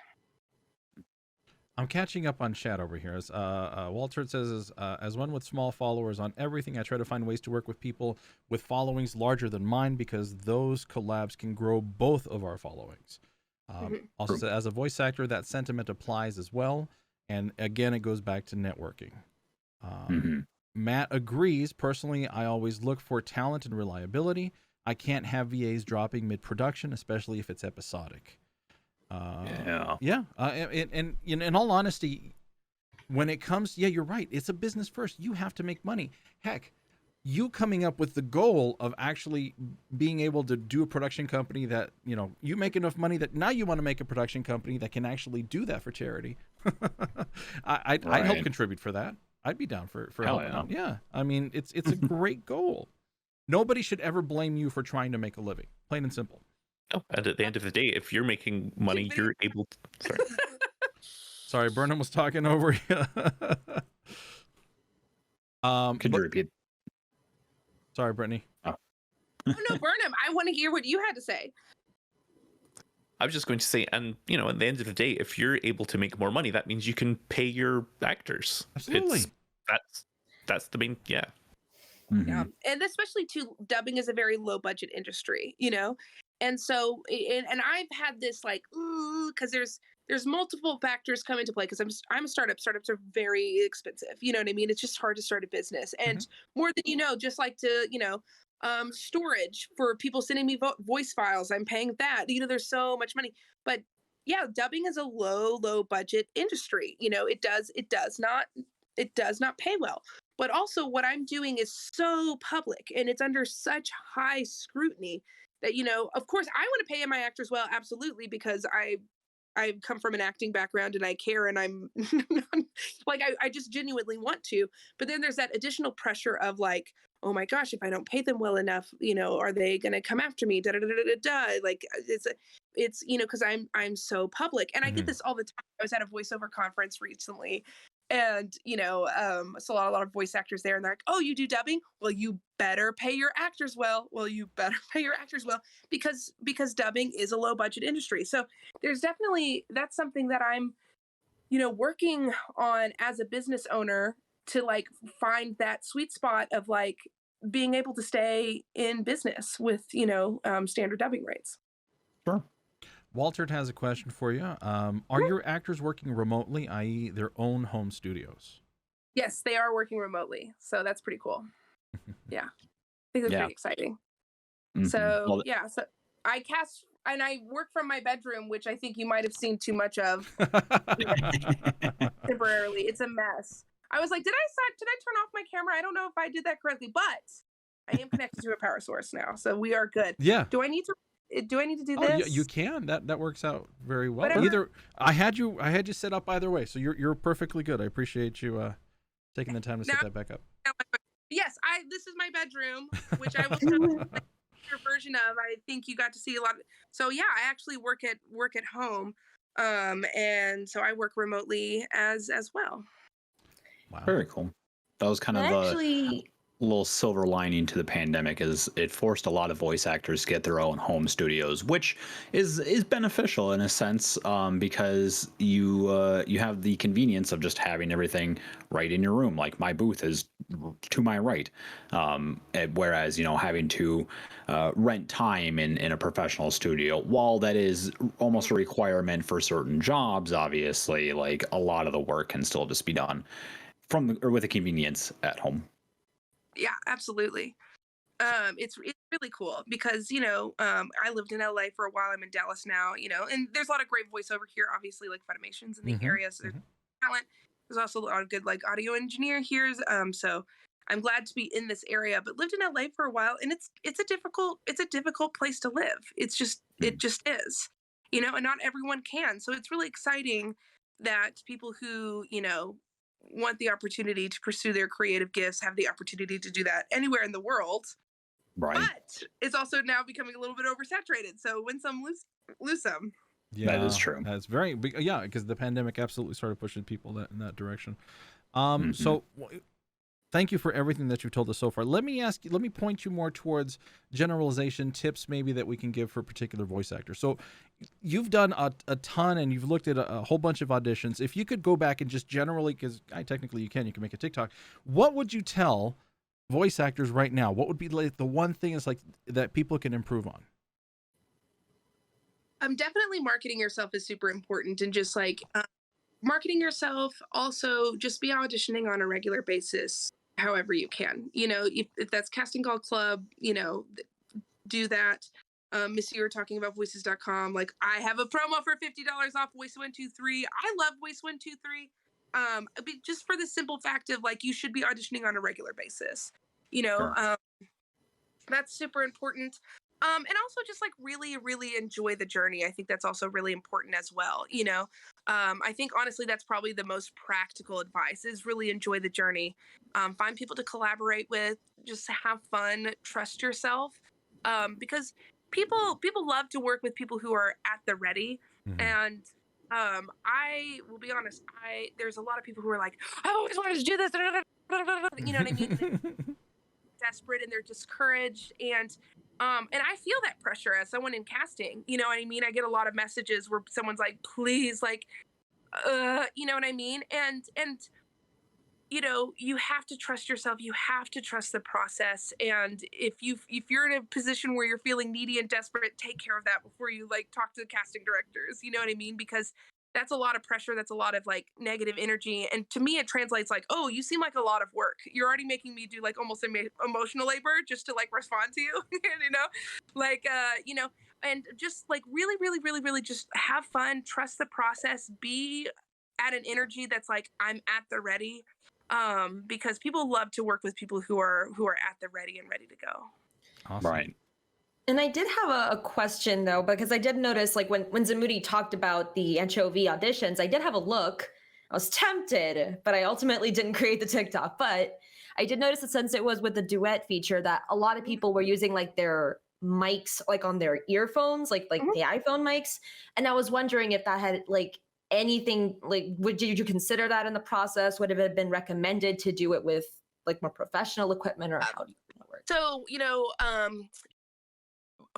I'm catching up on chat over here. As Walter says, as one with small followers on everything, I try to find ways to work with people with followings larger than mine because those collabs can grow both of our followings. Also, said, as a voice actor, that sentiment applies as well. And again, it goes back to networking. Matt agrees. Personally, I always look for talent and reliability. I can't have VAs dropping mid-production, especially if it's episodic. And in all honesty, when it comes, you're right. It's a business first. You have to make money. Heck, you coming up with the goal of actually being able to do a production company that, you make enough money that now you want to make a production company that can actually do that for charity. I'd help contribute for that. I'd be down for helping out. Yeah. I mean, it's a great goal. Nobody should ever blame you for trying to make a living. Plain and simple. Oh, and at the end of the day, if you're making money, you're able to... Sorry. Sorry, Birnam was talking over you. Could you repeat? Sorry, Brittany. Oh, no, Birnam, I want to hear what you had to say. I was just going to say, and, at the end of the day, if you're able to make more money, that means you can pay your actors. Absolutely. That's the main... Yeah. Yeah, and especially too, dubbing is a very low budget industry, and so and I've had this because there's multiple factors come into play because I'm a startup. Startups are very expensive. You know what I mean? It's just hard to start a business, and more than just like to storage for people sending me voice files. I'm paying that. There's so much money, but yeah, dubbing is a low budget industry. It does not pay well. But also what I'm doing is so public and it's under such high scrutiny that, of course I want to pay my actors well, absolutely, because I come from an acting background and I care and I'm I just genuinely want to. But then there's that additional pressure of oh my gosh, if I don't pay them well enough, are they going to come after me? It's because I'm so public and I get this all the time. I was at a voiceover conference recently. And, saw a lot of voice actors there and they're like, oh, you do dubbing? Well, you better pay your actors well. Because dubbing is a low budget industry. So there's definitely, that's something that I'm, working on as a business owner to find that sweet spot of being able to stay in business with, standard dubbing rates. Sure. Walter has a question for you. Are your actors working remotely, i.e. their own home studios? Yes, they are working remotely. So that's pretty cool. Yeah. I think that's pretty exciting. So, so I cast and I work from my bedroom, which I think you might have seen too much of temporarily. It's a mess. I was like, did I turn off my camera? I don't know if I did that correctly, but I am connected to a power source now. So we are good. Yeah. Do I need to do this? You can. That works out very well. Whatever. Either I had you set up either way, so you're perfectly good. I appreciate you taking the time to set that back up. Yes, this is my bedroom, which I will show you your version of. I think you got to see a lot of. So yeah, I actually work at home, and so I work remotely as well. Wow. Very cool. That was kind of a little silver lining to the pandemic, is it forced a lot of voice actors to get their own home studios, which is beneficial in a sense, because you have the convenience of just having everything right in your room. Like my booth is to my right, whereas having to rent time in a professional studio, while that is almost a requirement for certain jobs, obviously, a lot of the work can still just be done with a convenience at home. Yeah, absolutely. It's really cool because, I lived in LA for a while. I'm in Dallas now, and there's a lot of great voiceover here, obviously, Funimation's in the area. So there's talent. There's also a lot of good, audio engineer here. So I'm glad to be in this area, but lived in LA for a while, and it's a difficult place to live. It just is, and not everyone can. So it's really exciting that people who, want the opportunity to pursue their creative gifts have the opportunity to do that anywhere in the world. Right. But it's also now becoming a little bit oversaturated. So win some, lose some. Yeah, that is true. That's very big. Yeah, because the pandemic absolutely started pushing people in that direction. So thank you for everything that you've told us so far. Let me point you more towards generalization tips maybe that we can give for particular voice actors. So you've done a ton and you've looked at a whole bunch of auditions. If you could go back and just generally, because technically you can make a TikTok, what would you tell voice actors right now? What would be like the one thing is like that people can improve on? Definitely marketing yourself is super important, and just like marketing yourself. Also, just be auditioning on a regular basis, however you can. If that's Casting Call Club, do that. Missy, you were talking about voices.com. Like, I have a promo for $50 off Voice123. I love Voice123. Just for the simple fact of like, you should be auditioning on a regular basis. Sure. That's super important. And also just like really, really enjoy the journey. I think that's also really important as well. I think honestly, that's probably the most practical advice is really enjoy the journey. Find people to collaborate with, just have fun, trust yourself. Because people love to work with people who are at the ready. Mhm. And I will be honest, there's a lot of people who are like, I always wanted to do this. You know what I mean? Desperate and they're discouraged, and I feel that pressure as someone in casting. You know what I mean? I get a lot of messages where someone's like, please, like, you know what I mean? And you have to trust yourself. You have to trust the process. And if you're in a position where you're feeling needy and desperate, take care of that before you like talk to the casting directors. You know what I mean? Because that's a lot of pressure. That's a lot of like negative energy. And to me, it translates like, oh, you seem like a lot of work. You're already making me do like almost emotional labor just to like respond to you, and just like really, really, really, really just have fun, trust the process, be at an energy that's like, I'm at the ready. Because people love to work with people who are at the ready and ready to go. Awesome. Right. And I did have a question though, because I did notice like when Zamoody talked about the Anchovy auditions, I did have a look. I was tempted, but I ultimately didn't create the TikTok. But I did notice that since it was with the duet feature, that a lot of people were using like their mics like on their earphones, like the iPhone mics. And I was wondering if that had like anything, like did you consider that in the process? Would it have been recommended to do it with like more professional equipment, or how do you work? So,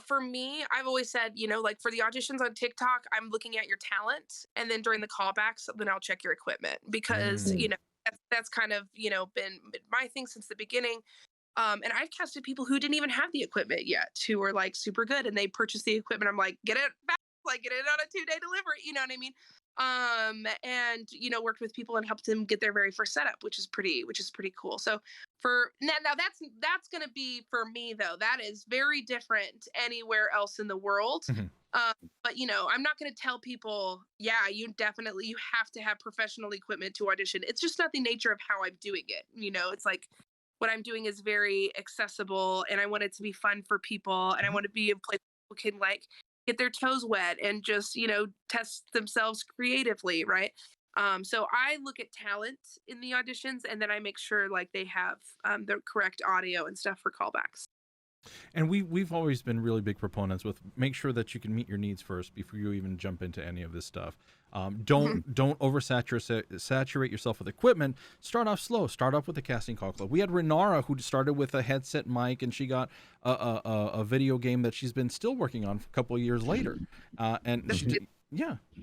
for me, I've always said, like for the auditions on TikTok, I'm looking at your talent, and then during the callbacks, then I'll check your equipment, because that's kind of been my thing since the beginning. And I've casted people who didn't even have the equipment yet, who were like super good, and they purchased the equipment. I'm like, get it back, like get it on a 2-day delivery. You know what I mean? And worked with people and helped them get their very first setup, which is pretty cool. So for now that's going to be, for me though, that is very different anywhere else in the world. But I'm not going to tell people, you have to have professional equipment to audition. It's just not the nature of how I'm doing it. It's like what I'm doing is very accessible, and I want it to be fun for people, and I want to be a place where people can like get their toes wet and just test themselves creatively, right? So I look at talent in the auditions, and then I make sure like they have the correct audio and stuff for callbacks. And we've always been really big proponents with make sure that you can meet your needs first before you even jump into any of this stuff. Don't oversaturate yourself with equipment. Start off slow. Start off with the Casting Call Club. We had Renara who started with a headset mic, and she got a video game that she's been still working on a couple of years later.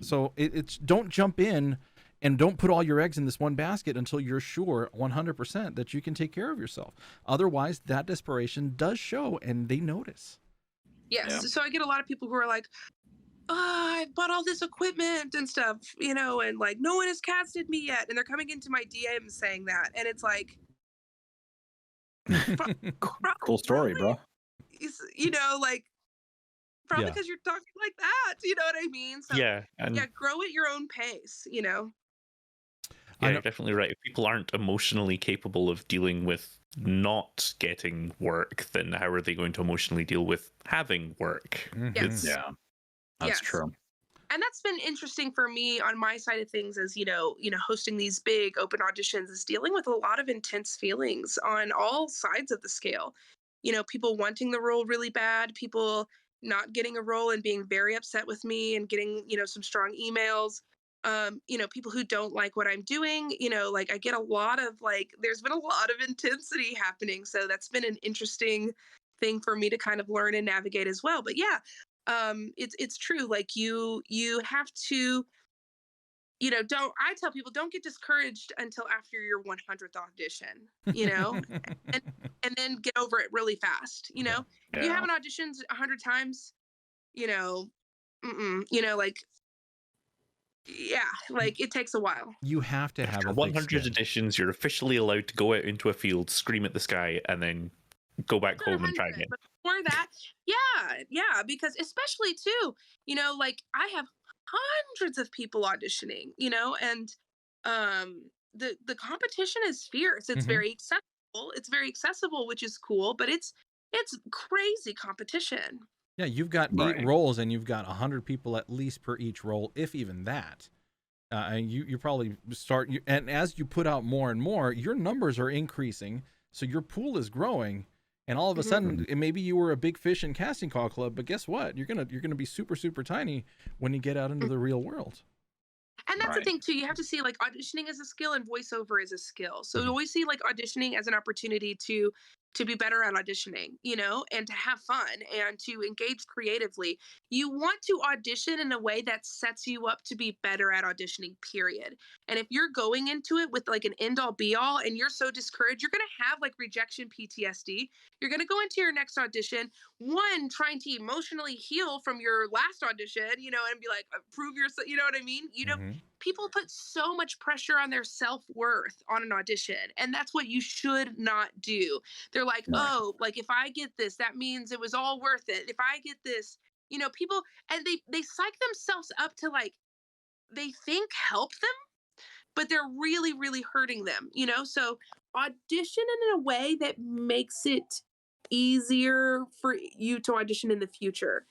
So it's don't jump in and don't put all your eggs in this one basket until you're sure 100% that you can take care of yourself. Otherwise, that desperation does show, and they notice. Yes. Yeah. So I get a lot of people who are like, I bought all this equipment and stuff, and like no one has casted me yet. And they're coming into my DMs saying that. And it's like, cool story, bro. Probably because you're talking like that. You know what I mean? So, grow at your own pace, Yeah, you're definitely right. If people aren't emotionally capable of dealing with not getting work, then how are they going to emotionally deal with having work? Yes. That's true. And that's been interesting for me on my side of things, as hosting these big open auditions is dealing with a lot of intense feelings on all sides of the scale. People wanting the role really bad, people not getting a role and being very upset with me and getting some strong emails. people who don't like what I'm doing, like I get a lot of there's been a lot of intensity happening. So that's been an interesting thing for me to kind of learn and navigate as well. But yeah, it's true. Like you have to, I tell people don't get discouraged until after your 100th audition, and then get over it really fast. If you haven't auditioned 100 times, it takes a while. You have to have After a 100 auditions, you're officially allowed to go out into a field, scream at the sky, and then go back home and try again. But before that, yeah, because especially too, I have hundreds of people auditioning, and the competition is fierce. It's very accessible. It's very accessible, which is cool, but it's crazy competition. Yeah, you've got 8 roles, and you've got 100 people at least per each role, if even that. And you probably start, and as you put out more and more, your numbers are increasing, so your pool is growing, and all of a sudden, maybe you were a big fish in casting call club, but guess what? You're gonna be super, super tiny when you get out into the real world. And that's the thing too. You have to see auditioning is a skill and voiceover is a skill. So always see auditioning as an opportunity to be better at auditioning, and to have fun and to engage creatively. You want to audition in a way that sets you up to be better at auditioning, period. And if you're going into it with an end all be all and you're so discouraged, you're going to have rejection PTSD. You're going to go into your next audition, trying to emotionally heal from your last audition, and be prove yourself, you know what I mean? People put so much pressure on their self-worth on an audition, and that's what you should not do. They're like, if I get this, that means it was all worth it. If I get this, people, and they psych themselves up to they think help them, but they're really, really hurting them, So audition in a way that makes it easier for you to audition in the future.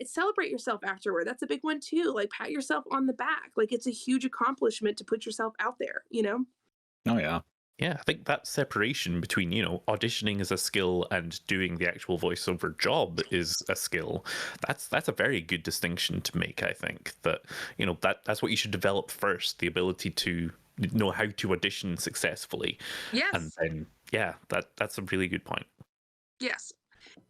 Celebrate yourself afterward. That's a big one too. Pat yourself on the back. It's a huge accomplishment to put yourself out there, Oh yeah. Yeah, I think that separation between, auditioning as a skill and doing the actual voiceover job is a skill. That's a very good distinction to make, I think. That, that's what you should develop first, the ability to know how to audition successfully. Yes. And then, that's a really good point. Yes.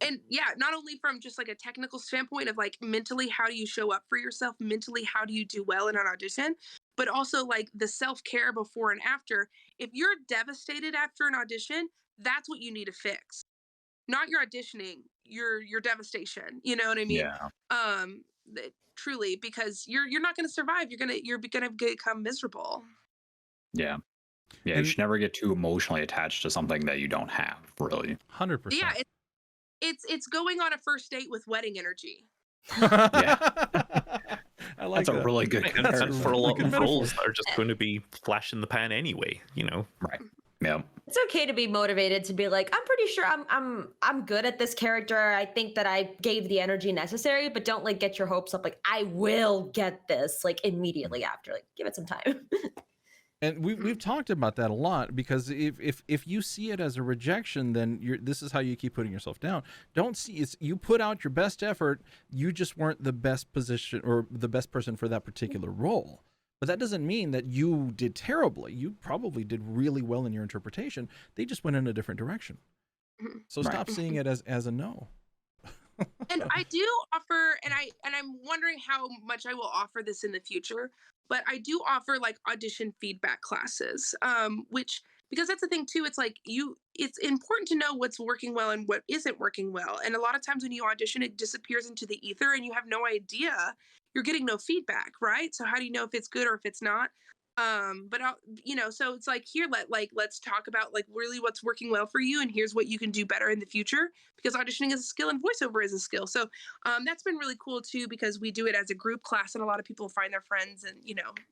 And not only from just a technical standpoint of mentally, how do you show up for yourself? Mentally, how do you do well in an audition? But also the self-care before and after. If you're devastated after an audition, that's what you need to fix. Not your auditioning, your devastation. You know what I mean? Yeah. Truly, because you're not going to survive. You're gonna become miserable. Yeah. Yeah, you should never get too emotionally attached to something that you don't have, really. 100%. Yeah, it's going on a first date with wedding energy. Yeah. I like that's a really good comparison. For a lot of roles that are just going to be flash in the pan anyway, Right. Yeah. It's okay to be motivated to be I'm pretty sure I'm good at this character. I think that I gave the energy necessary, but don't get your hopes up. I will get this immediately after. Give it some time. And we've talked about that a lot, because if you see it as a rejection, then this is how you keep putting yourself down. Don't see it's you put out your best effort, you just weren't the best position or the best person for that particular role. But that doesn't mean that you did terribly. You probably did really well in your interpretation. They just went in a different direction. So stop seeing it as a no. And I do offer, and I'm wondering how much I will offer this in the future, but I do offer audition feedback classes, which, because that's the thing too, it's important to know what's working well and what isn't working well. And a lot of times when you audition, it disappears into the ether and you have no idea, you're getting no feedback, right? So how do you know if it's good or if it's not? But so it's here, let's talk about really what's working well for you, and here's what you can do better in the future, because auditioning is a skill and voiceover is a skill. So that's been really cool too, because we do it as a group class, and a lot of people find their friends and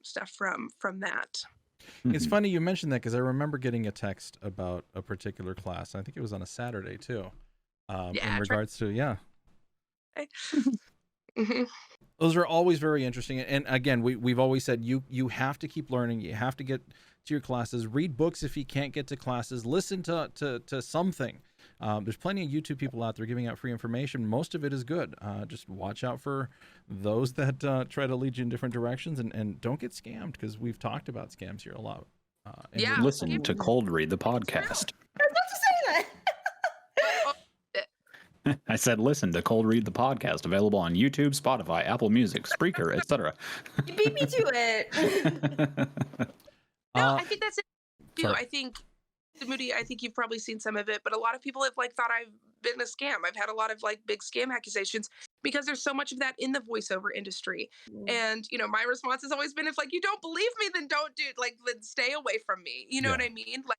stuff from that. It's funny you mentioned that, because I remember getting a text about a particular class. I think it was on a Saturday too, in regards to Those are always very interesting. And again, we've always said you have to keep learning. You have to get to your classes. Read books if you can't get to classes. Listen to something. There's plenty of YouTube people out there giving out free information. Most of it is good. Just watch out for those that try to lead you in different directions, and don't get scammed, because we've talked about scams here a lot. Yeah. Listen to Cold Read the podcast. I was about to say that. I said, listen to Cold Read the podcast, available on YouTube, Spotify, Apple Music, Spreaker, etc. You beat me to it. No, I think that's it too. Sorry. I think Zamoody, I think you've probably seen some of it, but a lot of people have like thought I've been a scam. I've had a lot of like big scam accusations because there's so much of that in the voiceover industry. And my response has always been, if like you don't believe me, then don't do like then stay away from me. You know what I mean? Like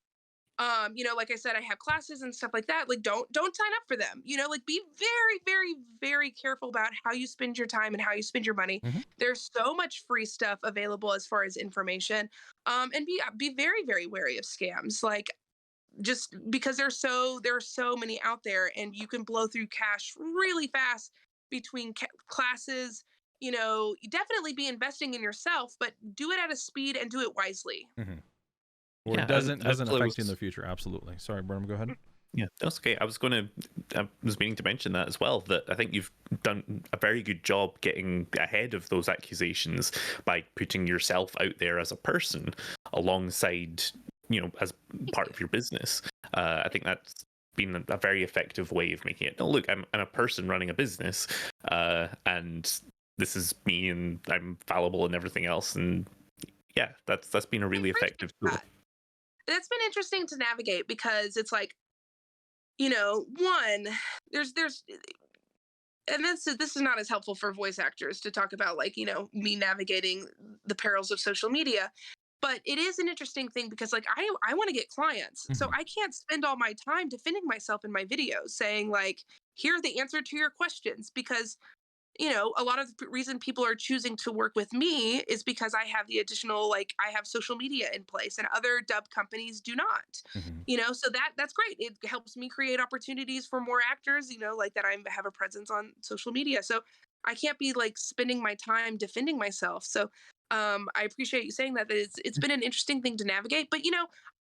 like I said, I have classes and stuff like that. Like don't sign up for them. Like be very, very, very careful about how you spend your time and how you spend your money. There's so much free stuff available as far as information. And be very, very wary of scams. Like just because there are so many out there, and you can blow through cash really fast between classes. You definitely be investing in yourself, but do it at a speed and do it wisely. Or it doesn't affect you in the future. Absolutely. Sorry, Birnam, go ahead. Yeah, that's okay. I was meaning to mention that as well, that I think you've done a very good job getting ahead of those accusations by putting yourself out there as a person alongside, as part of your business. I think that's been a very effective way of making it. No, look, I'm a person running a business, and this is me, and I'm fallible and everything else. And yeah, that's been a really effective tool. That's been interesting to navigate, because it's like, one, there's and this is not as helpful for voice actors to talk about, like, me navigating the perils of social media, but it is an interesting thing, because like I want to get clients, so I can't spend all my time defending myself in my videos saying like, here's the answer to your questions, because a lot of the reason people are choosing to work with me is because I have the additional, like, I have social media in place, and other dub companies do not. So that's great. It helps me create opportunities for more actors, like that I have a presence on social media. So I can't be like spending my time defending myself. So I appreciate you saying that it's been an interesting thing to navigate, but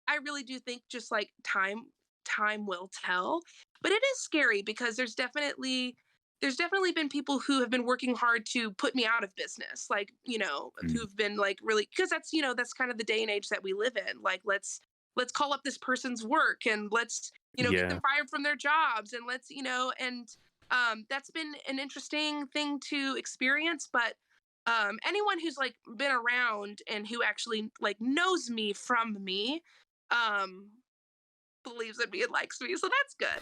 I really do think just like time will tell. But it is scary, because there's definitely been people who have been working hard to put me out of business, like, who've been like really, because that's, that's kind of the day and age that we live in. Like, let's call up this person's work, and let's, get them fired from their jobs, and let's, that's been an interesting thing to experience. But anyone who's like been around and who actually like knows me from me, believes in me and likes me, so that's good.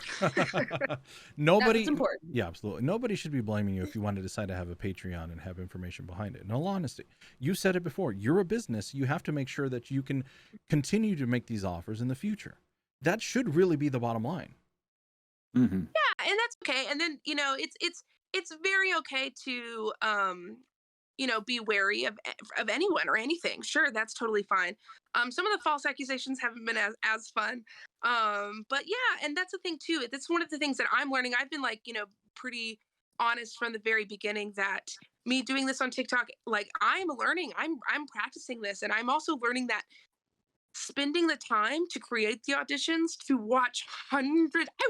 Nobody, That's important. yeah, absolutely. Nobody should be blaming you if you want to decide to have a Patreon and have information behind it. In all honesty, you said it before. You're a business. You have to make sure that you can continue to make these offers in the future. That should really be the bottom line. Yeah, and that's okay. And then it's very okay to be wary of anyone or anything. Sure, that's totally fine. Some of the false accusations haven't been as fun. But yeah, and that's the thing too. That's one of the things that I'm learning. I've been like, pretty honest from the very beginning that me doing this on TikTok, like I'm learning, I'm practicing this, and I'm also learning that spending the time to create the auditions, to watch I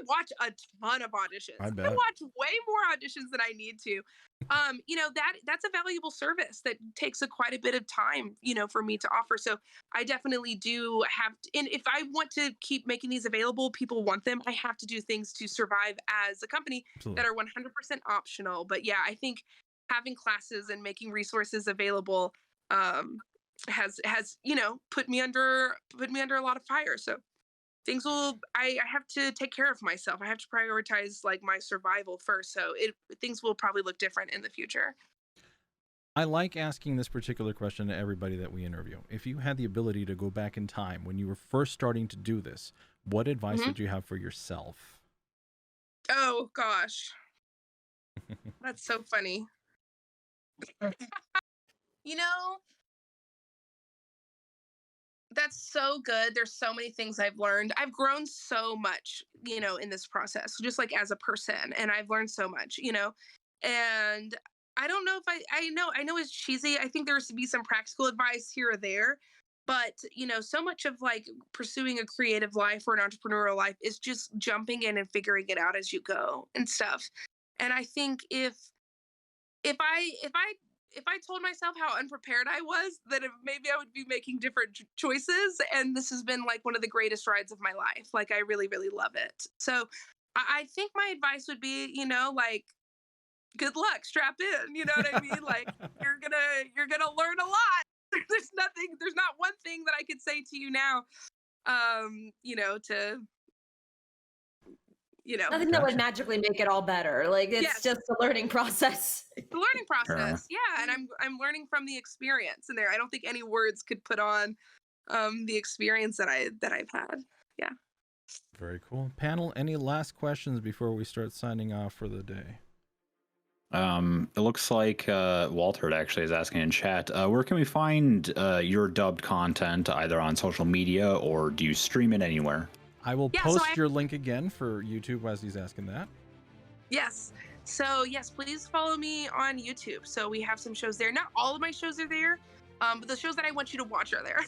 watch a ton of auditions. I bet. I watch way more auditions than I need to. That's a valuable service that takes quite a bit of time, for me to offer. So I definitely do have to, and if I want to keep making these available, people want them, I have to do things to survive as a company. Absolutely. That are 100% optional. But yeah, I think having classes and making resources available, has put me under a lot of fire. So I have to take care of myself. I have to prioritize like my survival first. So things will probably look different in the future. I like asking this particular question to everybody that we interview. If you had the ability to go back in time when you were first starting to do this, what advice would you have for yourself? Oh gosh. That's so funny. That's so good. There's so many things I've learned. I've grown so much, in this process, just like as a person, and I've learned so much, and I don't know if I know it's cheesy. I think there's to be some practical advice here or there, But, you know, so much of like pursuing a creative life or an entrepreneurial life is just jumping in and figuring it out as you go and stuff. And I think if I told myself how unprepared I was, then maybe I would be making different choices. And this has been like one of the greatest rides of my life. Like, I really, really love it. So I think my advice would be, you know, like, good luck, strap in. You know what I mean? Like, you're gonna learn a lot. There's not one thing that I could say to you now, you know, to, you know, nothing that would magically make it all better. Like, it's just a learning process. The learning process. Yeah. And I'm learning from the experience in there. I don't think any words could put on the experience that I've had. Yeah. Very cool. Panel, any last questions before we start signing off for the day? It looks like Walter actually is asking in chat, where can we find your dubbed content, either on social media or do you stream it anywhere? I will post your link again for YouTube as he's asking that. Yes. So yes, please follow me on YouTube. So we have some shows there. Not all of my shows are there, but the shows that I want you to watch are there.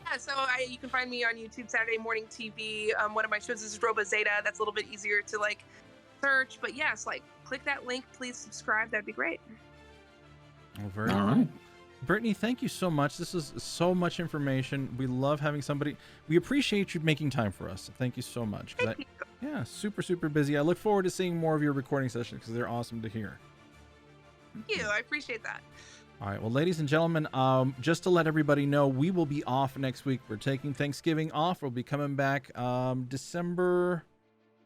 Yeah, so you can find me on YouTube, Saturday Morning TV. One of my shows is Robo Zeta. That's a little bit easier to like search, but yes, like click that link, please subscribe. That'd be great. Well, very all right. Brittany, thank you so much. This is so much information. We love having somebody. We appreciate you making time for us. Thank you so much. Yeah, super, super busy. I look forward to seeing more of your recording sessions because they're awesome to hear. Thank you. I appreciate that. All right. Well, ladies and gentlemen, just to let everybody know, we will be off next week. We're taking Thanksgiving off. We'll be coming back December.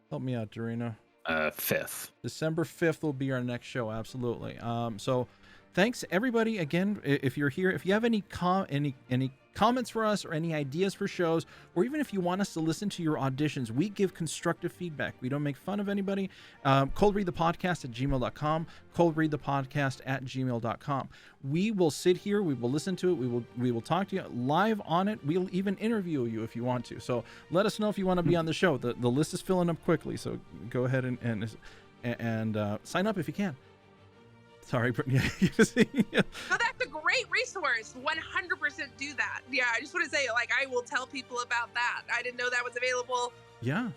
Help me out, Eldurrino. 5th. December 5th will be our next show. Absolutely. So thanks everybody again. If you're here, if you have any comments for us or any ideas for shows, or even if you want us to listen to your auditions, we give constructive feedback. We don't make fun of anybody. ColdReadthePodcast@gmail.com, ColdReadthePodcast@gmail.com. We will sit here, we will listen to it, we will talk to you live on it. We'll even interview you if you want to. So let us know if you want to be on the show. The list is filling up quickly, so go ahead and sign up if you can. Sorry, Brittany. No, that's a great resource. 100% do that. Yeah, I just want to say, like, I will tell people about that. I didn't know that was available. Yeah.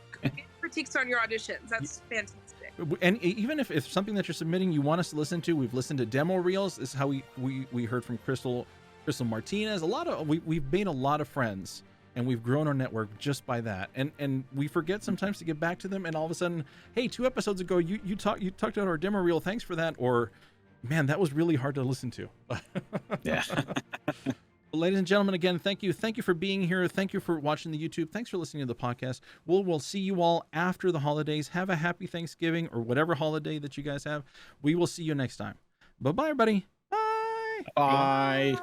Critiques on your auditions. That's fantastic. And even if it's something that you're submitting you want us to listen to, we've listened to demo reels. This is how we heard from Crystal Martinez. We've made a lot of friends, and we've grown our network just by that. And we forget sometimes to get back to them, and all of a sudden, hey, 2 episodes ago you talked about our demo reel. Thanks for that. Or, man, that was really hard to listen to. Yeah. Well, ladies and gentlemen, again, thank you. Thank you for being here. Thank you for watching the YouTube. Thanks for listening to the podcast. We'll see you all after the holidays. Have a happy Thanksgiving or whatever holiday that you guys have. We will see you next time. Bye-bye, everybody. Bye. Bye.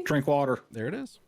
Drink water. There it is.